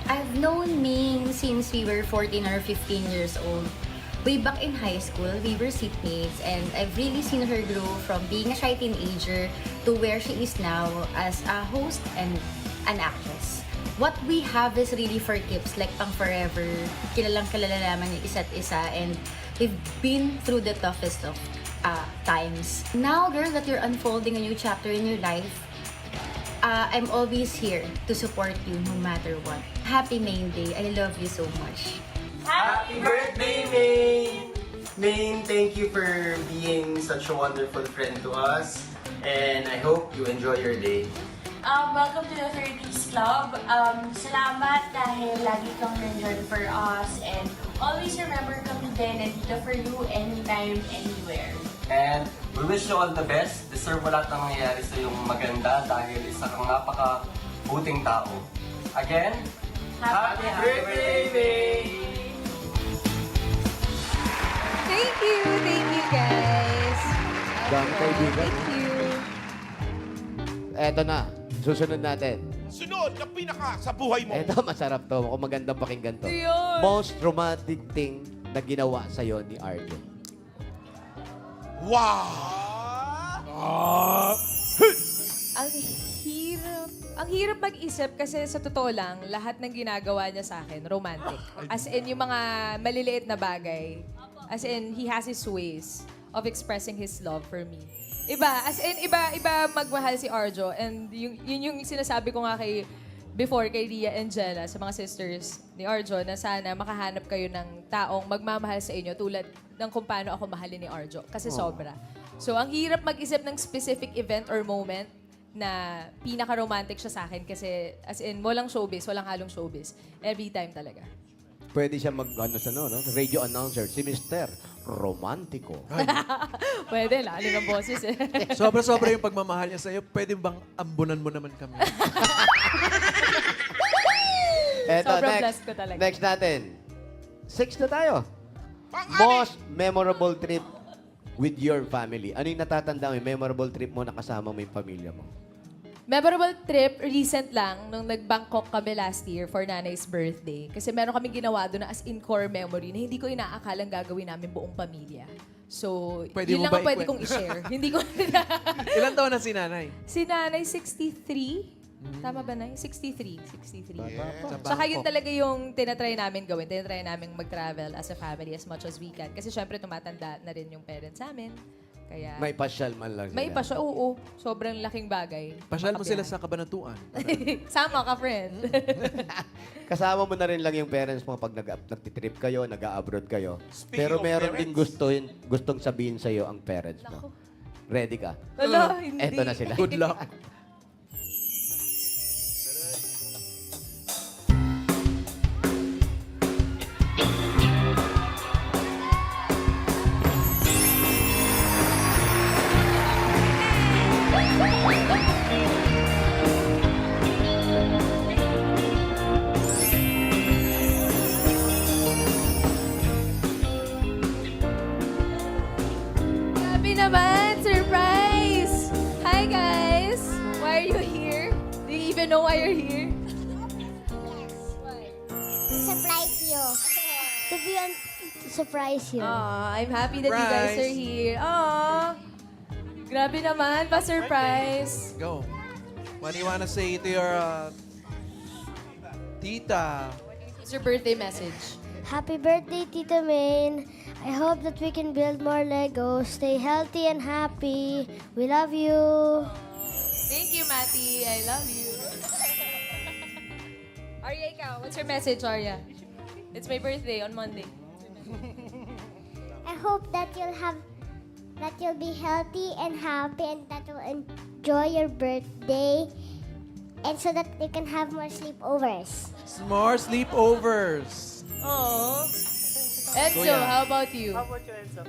I've known Ming since we were 14 or 15 years old. Way back in high school, we were seatmates and I've really seen her grow from being a shy teenager to where she is now as a host and an actress. What we have is really for keeps, like pang forever. Kilalang-kilala naman yung isa't isa and we've been through the toughest of times. Now, girl, that you're unfolding a new chapter in your life, I'm always here to support you no matter what. Happy Main Day. I love you so much. Happy birthday, Maine! Maine, thank you for being such a wonderful friend to us. And I hope you enjoy your day. Welcome to the 30s Club. Salamat dahil lagi kang nandyan for us. And always remember kami din nandito for you anytime, anywhere. And we wish you all the best. Deserve mo lahat ng nangyayari sa iyong maganda dahil isa kang napaka-buting tao. Again, Happy birthday, Maine! Thank you guys. Dami kaibigan. Thank you. Eto na, susunod natin. Sunod na pinaka sa buhay mo. Eto, masarap to. Mukhang magandang pakinggan to. Yun. Most romantic thing na ginawa sa'yo ni Arjo. Wow! Ang hirap. Ang hirap mag-isip kasi sa totoo lang, lahat ng ginagawa niya sa akin, romantic. As in, yung mga maliliit na bagay. As in, he has his ways of expressing his love for me. Iba. As in, iba magmahal si Arjo. And yun yung sinasabi ko nga before kay Ria and Jella, sa mga sisters ni Arjo, na sana makahanap kayo ng taong magmamahal sa inyo tulad ng kung paano ako mahalin ni Arjo. Kasi sobra. So, ang hirap mag-isip ng specific event or moment na pinaka-romantic siya sa akin kasi as in, walang showbiz, walang halong showbiz. Every time talaga. Pwede siya radio announcer, si Mr. Romantico. Pwede, lalo ng boses eh. Sobra-sobra yung pagmamahal niya sa'yo. Pwede bang ambunan mo naman kami? Eto, Sobrang blessed ko talaga. Next natin. 6 na tayo. Most memorable trip with your family. Ano yung natatanda mo? Yung memorable trip mo na kasama mo yung pamilya mo? Memorable trip, recent lang, nung nag-Bangkok kami last year for nanay's birthday. Kasi meron kaming ginawa doon na as in core memory na hindi ko inaakalang gagawin namin buong pamilya. So, Pwede yun mo lang ba ang pwede ikwento? kong i-share. Hindi ko Ilan taon na si nanay? Si nanay, 63. Tama ba, Nay? 63. 63. Sa Tsaka yun Bangkok. talaga yung tinatry namin gawin. Tinatry namin mag-travel as a family as much as we can. Kasi syempre tumatanda na rin yung parents namin. Kaya May pasyal man lang may sila. pa siya, oo. Sobrang laking bagay. Pasyal mo sila Makabiyahe. sa Kabanatuan. Sama ka, friend. Kasama mo na rin lang yung parents mo pag nagtitrip kayo, nag-abroad kayo. Pero of meron parents. din gustong sabihin sa'yo ang parents mo. Ready ka? Wala, hindi. Eto na sila. Good luck. Grabe naman! Surprise! Hi, guys! Why are you here? Do you even know why you're here? To surprise you. To surprise you. Aw, I'm happy that you guys are here. Aw! Grabe naman, pa-surprise. Go. What do you wanna say to your tita? It's your birthday message. Happy birthday, Tita Main. I hope that we can build more Legos. Stay healthy and happy. We love you. Thank you, Matty. I love you. Arya, ikaw. What's your message, Arya? It's my birthday on Monday. I hope that you'll be healthy and happy and that you'll enjoy your birthday and so that you can have more sleepovers. More sleepovers. Oh. Enzo, Kuya. how about you? How about you, Enzo?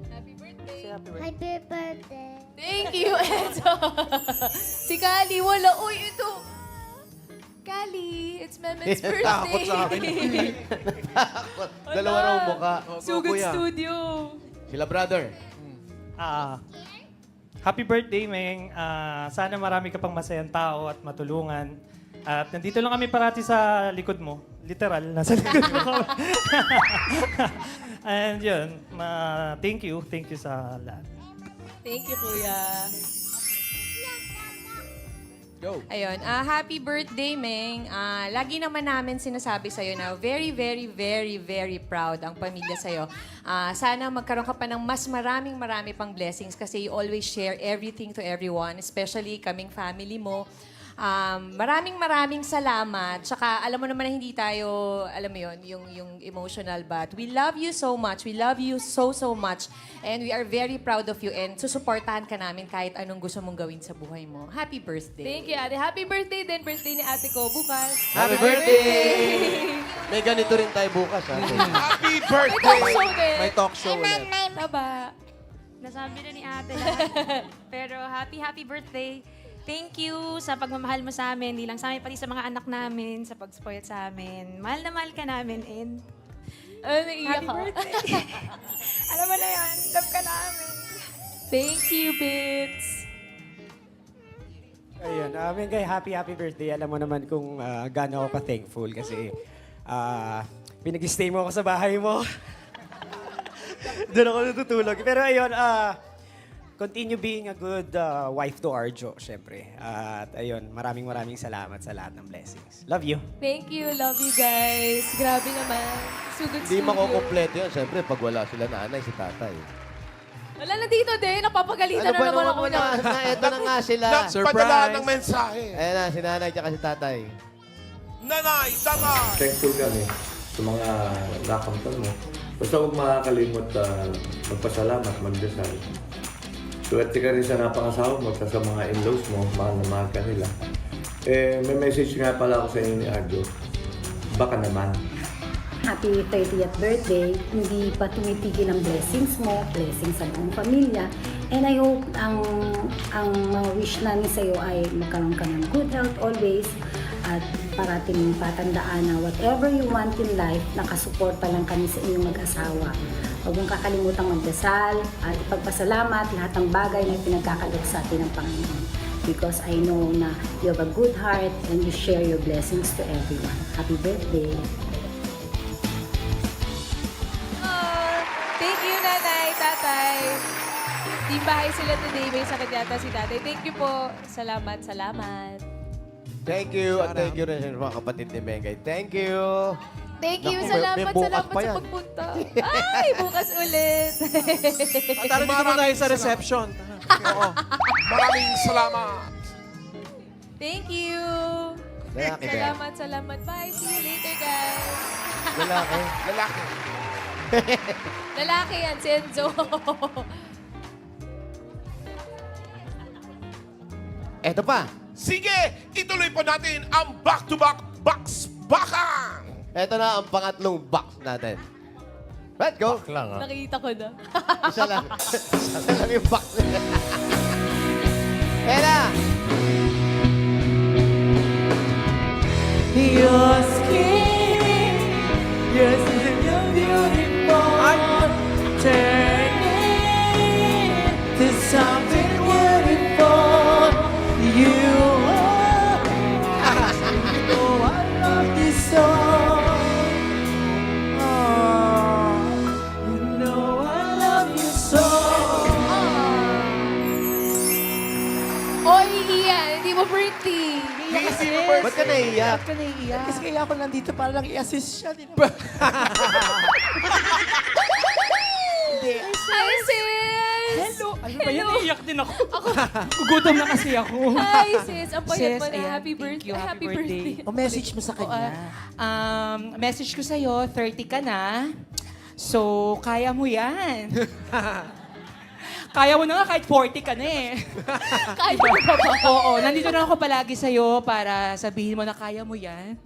Happy birthday. Happy birthday. Thank you, Enzo. Si Kali, wala. Uy, ito. Kali, it's Mehmet's birthday. Takot sa akin. Dalawa raw mukha. Sugod Kuya. Studio. Sila brother. Happy birthday, Meng. Sana marami ka pang masayang tao at matulungan. At nandito lang kami parati sa likod mo. Literal, nasa likod mo. And yun, thank you. Thank you sa lahat. Thank you, Kuya. Go. Ayun, happy birthday, Meng. Lagi naman namin sinasabi sa'yo na very, very, very, very proud ang pamilya sa'yo. Sana magkaroon ka pa ng mas marami pang blessings kasi you always share everything to everyone, especially kaming family mo. Maraming salamat. Tsaka alam mo naman na hindi tayo, alam mo yun, yung emotional, but we love you so much. We love you so much. And we are very proud of you and susuportahan ka namin kahit anong gusto mong gawin sa buhay mo. Happy birthday. Thank you, Ate. Happy birthday din. Birthday ni Ate ko bukas. Happy birthday! May ganito rin tayo bukas. Ha? Happy May talk show din. May talk show ulit. Taba. Nasabi na ni ate lahat. Pero happy birthday. Thank you sa pagmamahal mo sa amin. Hindi lang sa amin, pati sa mga anak namin, sa pag-spoil sa amin. Mahal na mahal ka namin and Naiiyak happy ka. birthday. Alam mo na yan. Love ka namin. Thank you, Bits. Ayun, Mengay, happy birthday. Alam mo naman kung gaano ako ka-thankful kasi pinag-stay mo ako sa bahay mo. Doon ako natutulog. Pero ayun, continue being a good wife to Arjo, syempre. At ayun, maraming salamat sa lahat ng blessings. Love you. Thank you. Love you, guys. Grabe naman. Sugod Hindi studio. makukompleto yun. Siyempre, pag wala sila nanay, si tatay. Wala na dito din. Napapagalitan na naman ako na. Ito na nga sila. Nagpadala ng mensahe. Ayan na, si nanay at si tatay. Nanay, tanga! Thankful kami sa mga nakamtan mo. Basta huwag makakalimot magpasalamat, magdasal. Swerte ka rin sa napangasawa mo, sa mga in-laws mo, mahal na mahal ka nila. May message nga pala ako sa inyo ni Arjo. Baka naman. Happy 30th birthday. Hindi pa tumitigil ang blessings mo, blessings sa buong pamilya. And I hope ang mga wish namin sa iyo ay magkaroon ka ng good health always at parating patandaan na whatever you want in life, nakasuporta lang kami sa inyong mag-asawa. Huwag mong kakalimutan magdasal at ipagpasalamat lahat ng bagay na pinagkakalog sa atin ng Panginoon. Because I know na you have a good heart and you share your blessings to everyone. Happy birthday! Thank you, nanay, tatay. Team bahay sila today. May sakit yata si tatay. Thank you po. Salamat, salamat. Thank you. At thank you rin sa mga kapatid ni Mengay. Thank you. Thank you. Naku, Salamat, may bukas salamat pa sa yan. pagpunta. Ay, bukas ulit. Tara, dito naman tayo sa reception. Oo. Maraming salamat. Thank you. Lalaki ba yan? Salamat, salamat. Bye. See you later, guys. Lalaki. Lalaki. Lalaki yan, si Enzo. Eto pa. Sige, ituloy po natin ang back-to-back box bakang. Eto na ang pangatlong box natin. Let's go. Nakita ko na. Isa lang. Isa lang yung box. Ela! Your skin, your skin, you're beautiful. Turn it to something beautiful. You are. You know I love this song. Oh, you know I love you so. Oy, Ian, hindi mo birthday. Ba't ka naiiyak? Ba't ka naiiyak? Kasi kaya ako nandito para lang i-assist siya. Hindi. Hi, sis! Hello! Ano ba yan? Iiyak din ako. Gugutom na kasi ako. Hi, sis! Ang payat Sis, mo na. ayan, Happy thank birthday. you, happy birthday. birthday. O message mo sa kanya. Message ko sa'yo, 30 ka na. So, kaya mo yan. Kaya mo na nga kahit 40 ka na eh. Kaya mo pa ba? Oo, nandito na ako palagi sa'yo para sabihin mo na kaya mo yan.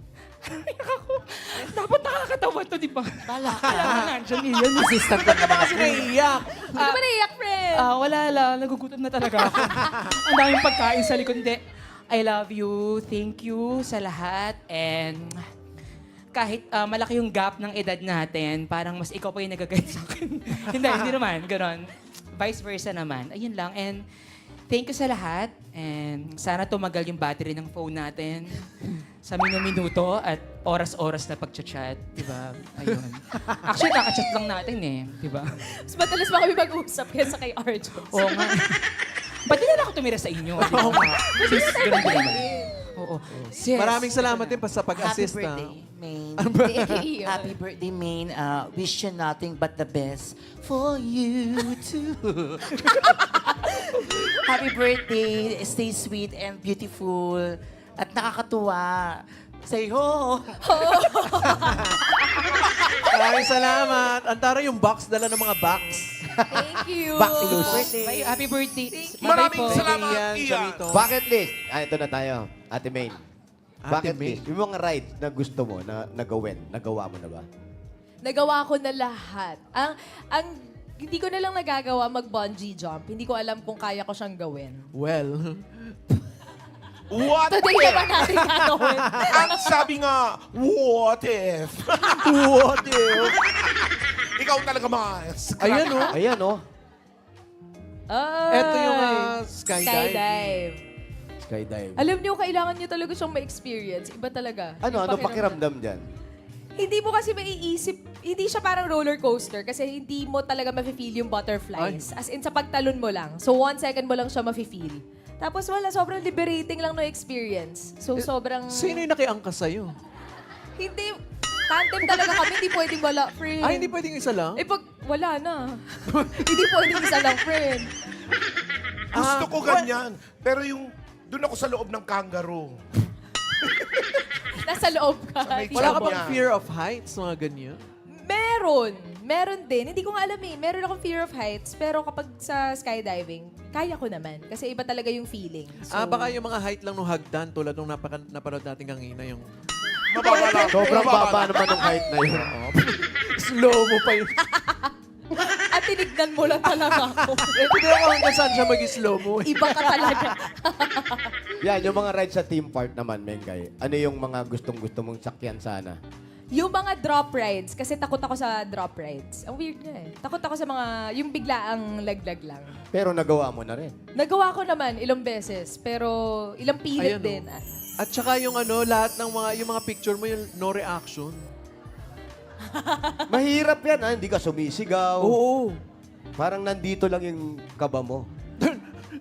Dapat nakakatawa to, di ba? Bala ka. Kailangan nandiyan yun. Assistant ka naman ako. Naiiyak. Hindi ka ba naiyak, friend? Wala lang. Nagugutom na talaga ako. Ang daming pagkain sa likod. Hindi. I love you. Thank you sa lahat. And kahit malaki yung gap ng edad natin, parang mas ikaw pa yung nagagayad sa akin. hindi naman. Ganon. Vice versa naman. Ayun lang. And thank you sa lahat. And sana tumagal yung battery ng phone natin sa minuto at oras-oras na pagchat-chat. Diba? Ayun. Actually, kakachat lang natin eh. Diba? Mas madalas ba kami mag-uusap kaysa kay Arjo? Oo nga. Ba't di na lang ako tumira sa inyo? Oo nga. Sis, ganun din naman. Oo. Sis. Maraming salamat din pa sa pag-assist. Happy birthday, Maine. Thank you. Happy birthday, Maine. Wish you nothing but the best for you too. Happy birthday. Stay sweet and beautiful. At nakakatuwa. Say ho! Maraming salamat. Antara yung box, dala ng mga box. Thank you. Box illusion. Bye, happy birthday. Maraming Bye po. salamat, Ian, Ian. Jamito. Bucket list. Ito na tayo. Ate Maine. Ate Bucket Maine. list. Yung mga rides na gusto mo, na nagawin, nagawa mo na ba? Nagawa ko na lahat. Hindi ko na lang nagagawa mag-bungee jump. Hindi ko alam kung kaya ko siyang gawin. Well, What Today if? naman natin gagawin. Ang sabi nga, what if? what if? Ikaw talaga, Mars. Ayan o. Ayan, oh. Ito yung skydive. Skydive. Alam niyo, kailangan niyo talaga siyang ma-experience. Iba talaga. Ano Yung pakiramdam dyan? Hindi mo kasi maiisip, hindi siya parang roller coaster kasi hindi mo talaga mafe-feel yung butterflies. As in, sa pagtalon mo lang. So, 1 second mo lang siya mafe-feel. Tapos wala, sobrang liberating lang no experience. So, sobrang... Sino yung nakiangkas sa'yo? Hindi, tandem talaga kami, hindi pwedeng wala, friend. Ay, hindi pwedeng isa lang? Eh, pag wala na. Hindi pwedeng isa lang, friend. Gusto ko ganyan. Pero yung, doon ako sa loob ng kangaroo. Nasa loob ka. Sa may Hindi Wala siya ka bang Yan. fear of heights, mga ganyan? Meron. Meron din. Hindi ko nga alam eh. Meron akong fear of heights. Pero kapag sa skydiving, kaya ko naman. Kasi iba talaga yung feeling. So, Baka yung mga height lang nung hagdan tulad nung napanood natin kanina yung Sobrang baba naman ng height na yun. slow mo pa yun. At tinignan mo lang talaga ako. Hindi ako hanggang saan siya mag-slow mo. Iba ka talaga. Yan, yung mga rides sa theme park naman, Mengay. Ano yung mga gustong-gusto mong sakyan sana? Yung mga drop rides, kasi takot ako sa drop rides. Ang weird niya eh. Takot ako sa mga, yung biglaang laglag lang. Pero nagawa mo na rin. Nagawa ko naman ilang beses, pero ilang pilit Ayan, din. At saka yung lahat ng yung mga picture mo, yung no reaction. Mahirap yan, ha? Hindi ka sumisigaw. Oo. Parang nandito lang yung kaba mo.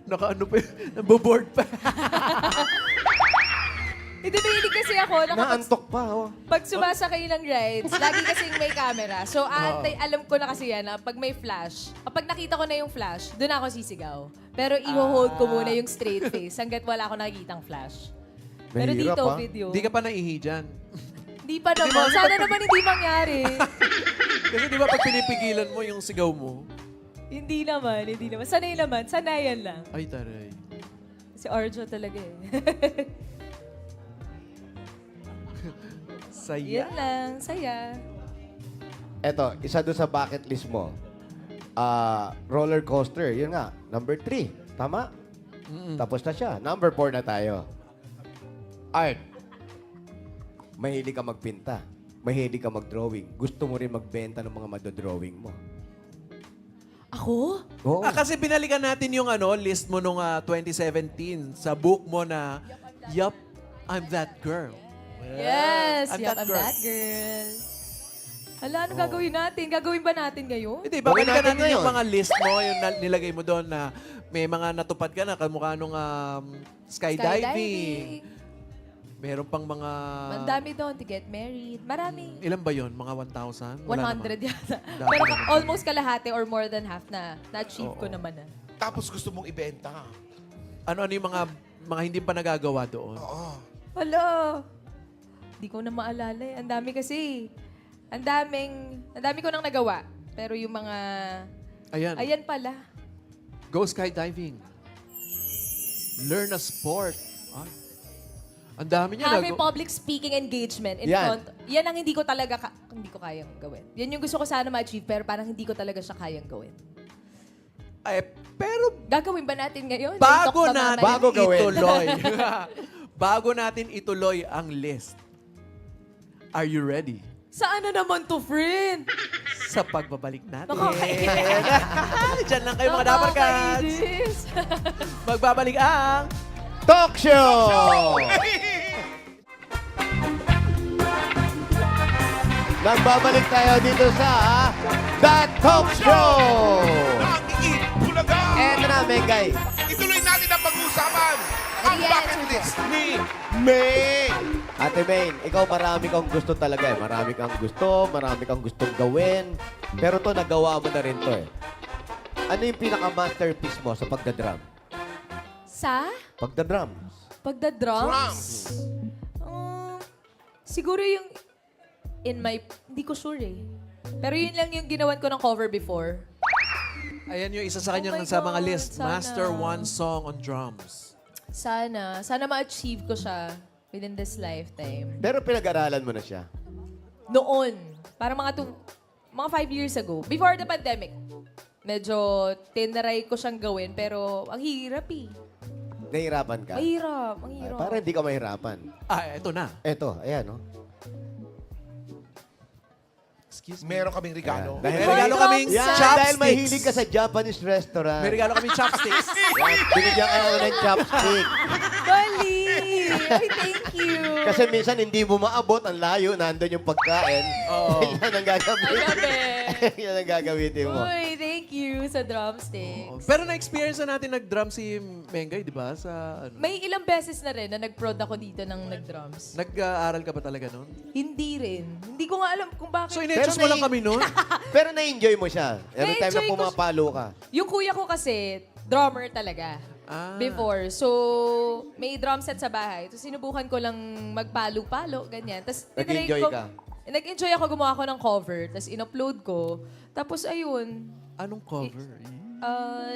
Naka-ano pa yun, naboboard pa. Hindi, mahilig kasi ako. Naantok pa, oh. Pag sumasakay ng rides, lagi kasing may camera. So, alam ko na kasi yan na pag may flash, kapag nakita ko na yung flash, doon ako sisigaw. Pero i-hold ko muna yung straight face hanggat wala ako nakikitang flash. Pero Mahirap, dito, ha? video. Hindi ka pa naihi dyan. Hindi pa naman. Sana naman hindi mangyari. Kasi di ba pag pinipigilan mo yung sigaw mo, Hindi naman. Sanay naman. Sanayan lang. ay taray. Si Arjo talaga eh. Saya. Yan lang. Saya. Eto, isa doon sa bucket list mo. Roller coaster, yun nga, number 3. Tama? Tapos na siya. Number 4 na tayo. Art. Mahilig ka magpinta. Mahilig ka mag-drawing. Gusto mo rin magbenta ng mga madodrawing mo. Ako? Oo. Kasi binalikan natin yung list mo nung 2017 sa book mo na Yup, I'm That Girl. Yes. I'm Yup, that I'm girl. that girl. Hala, ano gagawin natin? Gagawin ba natin ngayon? Hindi, babalikan Gawin natin natin yung ngayon. mga list mo, yung nilagay mo doon na may mga natupad ka na, kamukha nung skydiving. Meron pang mga... Ang dami doon to get married. Marami. Ilan ba yon? Mga 1,000? Wala 100 yata. Dami Pero naman. almost kalahati or more than half na-achieve ko naman na. Tapos gusto mong ibenta. Ano yung mga hindi pa nagagawa doon? Hala. Di ko na maalala eh. Ang dami kasi. Ang dami ko nang nagawa. Pero yung mga... Ayan. Ayan pala. Go skydiving. Learn a sport. Ay. Ang dami niya. Have a public speaking engagement in Yan. front. Yan ang hindi ko talaga hindi ko kayang gawin. Yan yung gusto ko sana ma-achieve pero parang hindi ko talaga siya kayang gawin. Ay, pero Gagawin ba natin ngayon? bago TikTok na natin mamaya? Bago gawin. ituloy. Bago natin ituloy ang list. Are you ready? Saan na naman to, friend? Sa pagbabalik natin. Nakakainis. Diyan lang kayo mga Dapper Cats. Nakakainis. Magbabalik ang... Talk show! Nagbabalik tayo dito sa The Talk Show! Nakikiit, Bulaga! Eto na, Mengay. Ituloy natin ang pag-uusapan. Ang Ayan, bucket Sujo. list ni May. Ate Main, ikaw marami kang gusto talaga eh. Marami kang gustong gawin. Pero to, nagawa mo na rin to eh. Ano yung pinaka-masterpiece mo sa pagdadrum? Sa Pagdadrum. pagda-drums? Siguro yung hindi ko sure eh. Pero yun lang yung ginawan ko ng cover before. Ayan yung isa sa kanyang Oh my sa mga God, list. sana. Master one song on drums. Sana ma-achieve ko siya within this lifetime. Pero pinag-aralan mo na siya. Noon, parang mga 5 years ago, before the pandemic, medyo tinaray ko siyang gawin, pero ang hirap eh. Nahihirapan ka? Mahirap, ang Ay, hirap. para hindi ka mahirapan. Eto na. Eto, ayan, no? Excuse me. Meron kaming regalo. Dahil May regalo kaming Yan, chopsticks. dahil mahilig ka sa Japanese restaurant. May regalo kaming chopsticks. Yan, binigyan ka naman ng chopstick. Bali! Ay, thank you. Kasi minsan hindi mo maabot, ang layo, nandun yung pagkain. Oo. Yan ang gagamitin. Yan ang gagamitin mo. Uy, thank you sa drumsticks. Pero na-experience na natin nag-drum si Mengay, di ba? May ilang beses na rin na nag-prod ako dito ng nag-drums. Nag-aaral ka ba talaga nun? Hindi rin. Hindi ko nga alam kung bakit. So, in-adjust mo lang kami nun? Pero na-enjoy mo siya. Every time na Na-enjoy ko pumapalo ka. Yung kuya ko kasi, drummer talaga. Before. So, may drum set sa bahay. So, sinubukan ko lang magpalo-palo, ganyan. Tapos, Nag-enjoy ka? Nag-enjoy ako, gumawa ko ng cover. Tapos, in-upload ko. Tapos, ayun. Anong cover?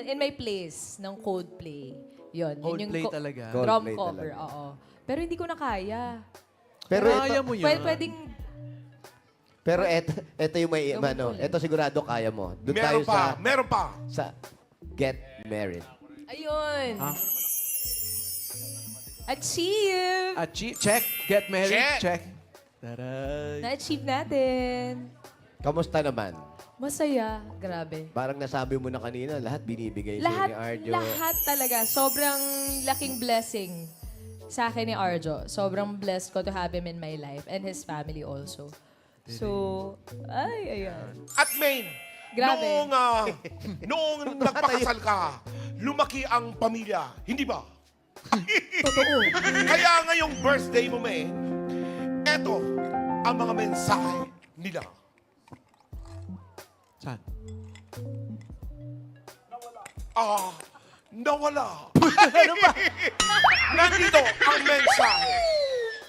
In My Place ng Coldplay. Yun. Coldplay yung talaga. Drum Coldplay cover, talaga. oo. Pero hindi ko na kaya. Pero Kaya ito, mo yun. Pwedeng pero ito yung may, ito sigurado kaya mo. Doon tayo Meron pa. sa Get Married. Ayun. Achieve! Check. Get married. Check. Check. Taray. Na-achieve natin. Kamusta naman? Masaya. Grabe. Parang nasabi mo na kanina, lahat binibigay sa'yo Lahat, ni Arjo. lahat talaga. Sobrang laking blessing sa akin ni Arjo. Sobrang blessed ko to have him in my life and his family also. So, ayan. At Maine, Grabe. noong nagpakasal ka, lumaki ang pamilya, hindi ba? Totoo. Kaya ngayong birthday mo, Maine, eto ang mga mensahe nila. Saan? Nawala. Ano ba? Nandito ang mensahe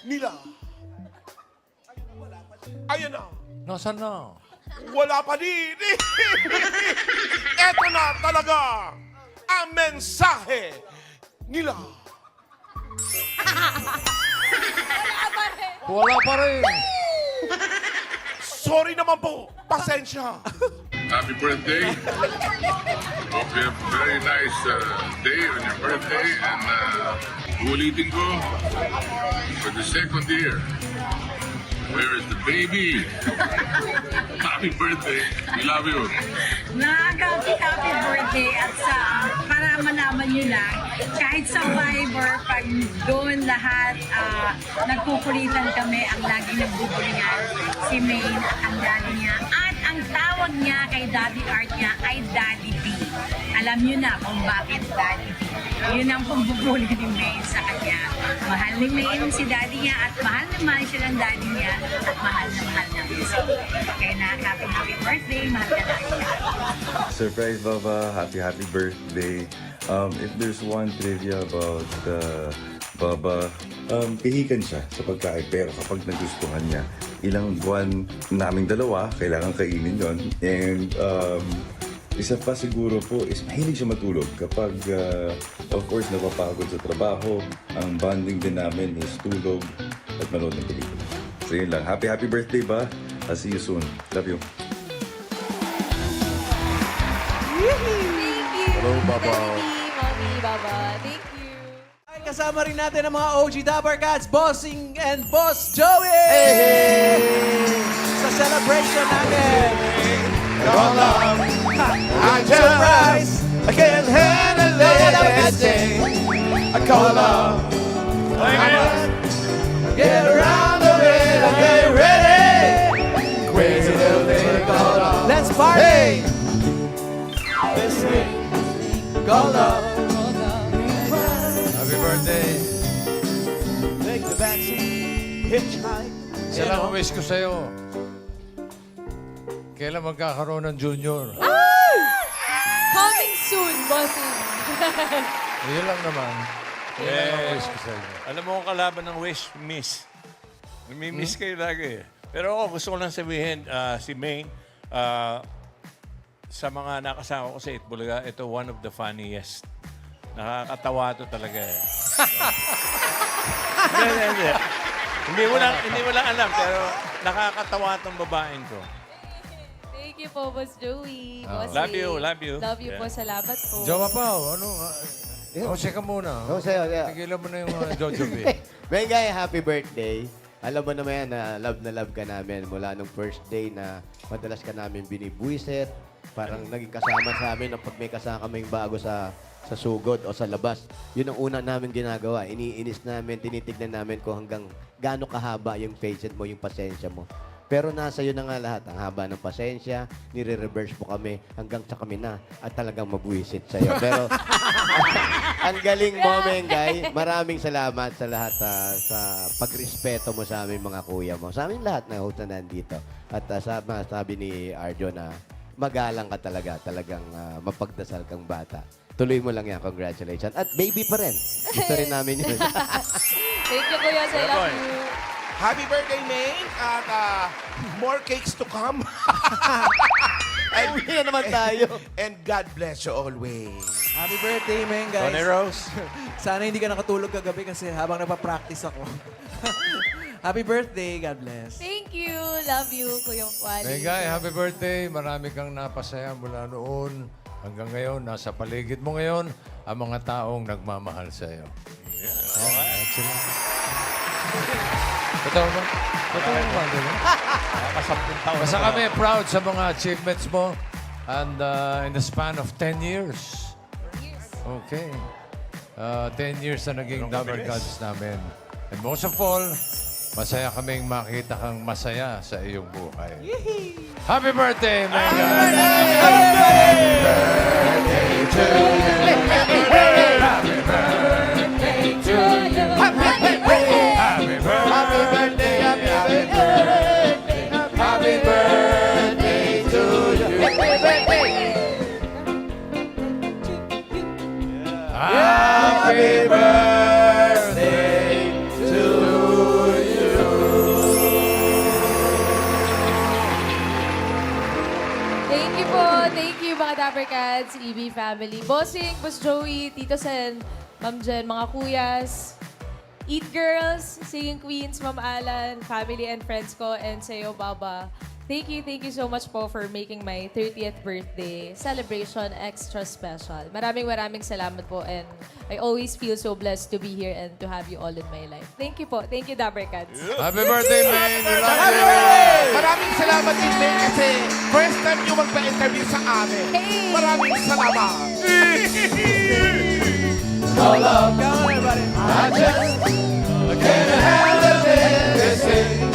nila. Ayan na. Nasaan na? Wala pa din. Eto na talaga ang mensahe nila. Wala pa rin. Sorry naman po. Pasensya. Happy birthday. Hope you have a very nice day on your birthday. And ulitin ko, for the second year, where is the baby? Happy birthday. We love you. Happy birthday at para malaman nyo lang, kahit sa Viber, pag doon lahat nagkukulitan kami, ang lagi nagbubulingan si Maine, ang daddy niya. At ang tawag niya kay Daddy Art niya ay Daddy B. Alam niyo na kung bakit Daddy B. Yun ang pambubuli ni Maine sa kanya. Mahal ni Maine si daddy niya at mahal na mahal siya ng daddy niya at mahal namin siya. Kaya na happy birthday, mahal ka na. Surprise, Baba. Happy birthday. If there's one trivia about Baba, pihikan siya sa pagkain. Pero kapag nagustuhan niya, ilang buwan naming dalawa, kailangan kainin yon. And isa pa siguro po is mahilig siya matulog. Kapag, of course, napapagod sa trabaho, ang bonding din namin is tulog at manood ng pelikula. So yun lang. Happy birthday ba? I'll see you soon. Love you. Thank you. Hello, Baba. Daddy, Mommy, Baba. Thank you. Ay, kasama rin natin ang mga OG Dabber Cats, Bossing and Boss Joey! Sa celebration natin! Call up. I just I can't handle it. I call up. I must get around the bed and get ready. Crazy little thing called up. Let's party! This thing called up. Happy birthday. Take the backseat, hitchhike. Isa lang ang wish ko sa'yo. Kailan magkakaroon ng junior? Coming soon, bossing. Yun lang naman. Yun lang ang wish ko sa'yo. Alam mo kung kalaban ng wish, miss. Nami-miss kayo lagi. Pero ako, gusto ko lang sabihin, si Maine, sa mga nakasama ko sa Itbulaga, ito one of the funniest. Nakakatawa to talaga eh. Hindi. Hindi mo lang alam, pero nakakatawa tong babaeng to. Thank you po, Boss Joey. Bossing. Love you. Love you Yeah. po. Salamat po. Jowa pa, ano? Jose ka muna. Jose, Tigilan mo na yung Jojobi. Bengay, happy birthday. Alam mo naman yan na love ka namin mula nung first day na madalas ka namin binibwisit. Parang naging kasama sa amin na pag may kasama kaming bago sa sugod o sa labas. Yun ang una namin ginagawa. Iniinis namin, tinitignan namin kung hanggang gaano kahaba yung patience mo, yung pasensya mo. Pero nasa iyo na nga lahat. Ang haba ng pasensya, nire-reverse mo kami hanggang sa kami na at talagang mabwisit sa'yo. Pero ang galing mo, Mengay. Maraming salamat sa lahat sa pagrespeto mo sa aming mga kuya mo. Sa aming lahat na host na nandito. At sabi ni Arjo na magalang ka talaga. Talagang mapagdasal kang bata. Tuloy mo lang yan. Congratulations. At baby pa rin. Gusto rin namin yun. Thank you, Kuya. I love you. Happy birthday, Maine. At more cakes to come. Uwi na naman tayo. And God bless you always. Happy birthday, Meng, guys. Tony Rose. Sana hindi ka nakatulog kagabi kasi habang nagpa-practice ako. Happy birthday. God bless. Thank you. Love you, Kuya Wally. Mengay, happy birthday. Marami kang napasaya mula noon hanggang ngayon. Nasa paligid mo ngayon ang mga taong nagmamahal sa iyo. Excellent. Totoo ba? Totoo ba? Nakasampung taon. Basta kami proud sa mga achievements mo and in the span of 10 years. Okay. 10 years na naging Dabber Gods namin. And most of all, masaya kaming makita kang masaya sa iyong buhay. Happy birthday, Mega! Happy birthday to you. Thank you po. Thank you, mga Dapper Cats, EB family. Bossing, Boss Joey, Tito Sen, Ma'am Jen, mga kuyas, Eat Girls, Singing Queens, Ma'am Alan, family and friends ko, and sa'yo, Baba. Thank you so much po for making my 30th birthday celebration extra special. Maraming salamat po, and I always feel so blessed to be here and to have you all in my life. Thank you po. Thank you, Dapper Cats. Happy birthday, Meng! We love you! Maraming salamat din, Meng, kasi first time nyo magpa-interview sa amin. Maraming salamat. Come on, everybody. I just can't handle this thing.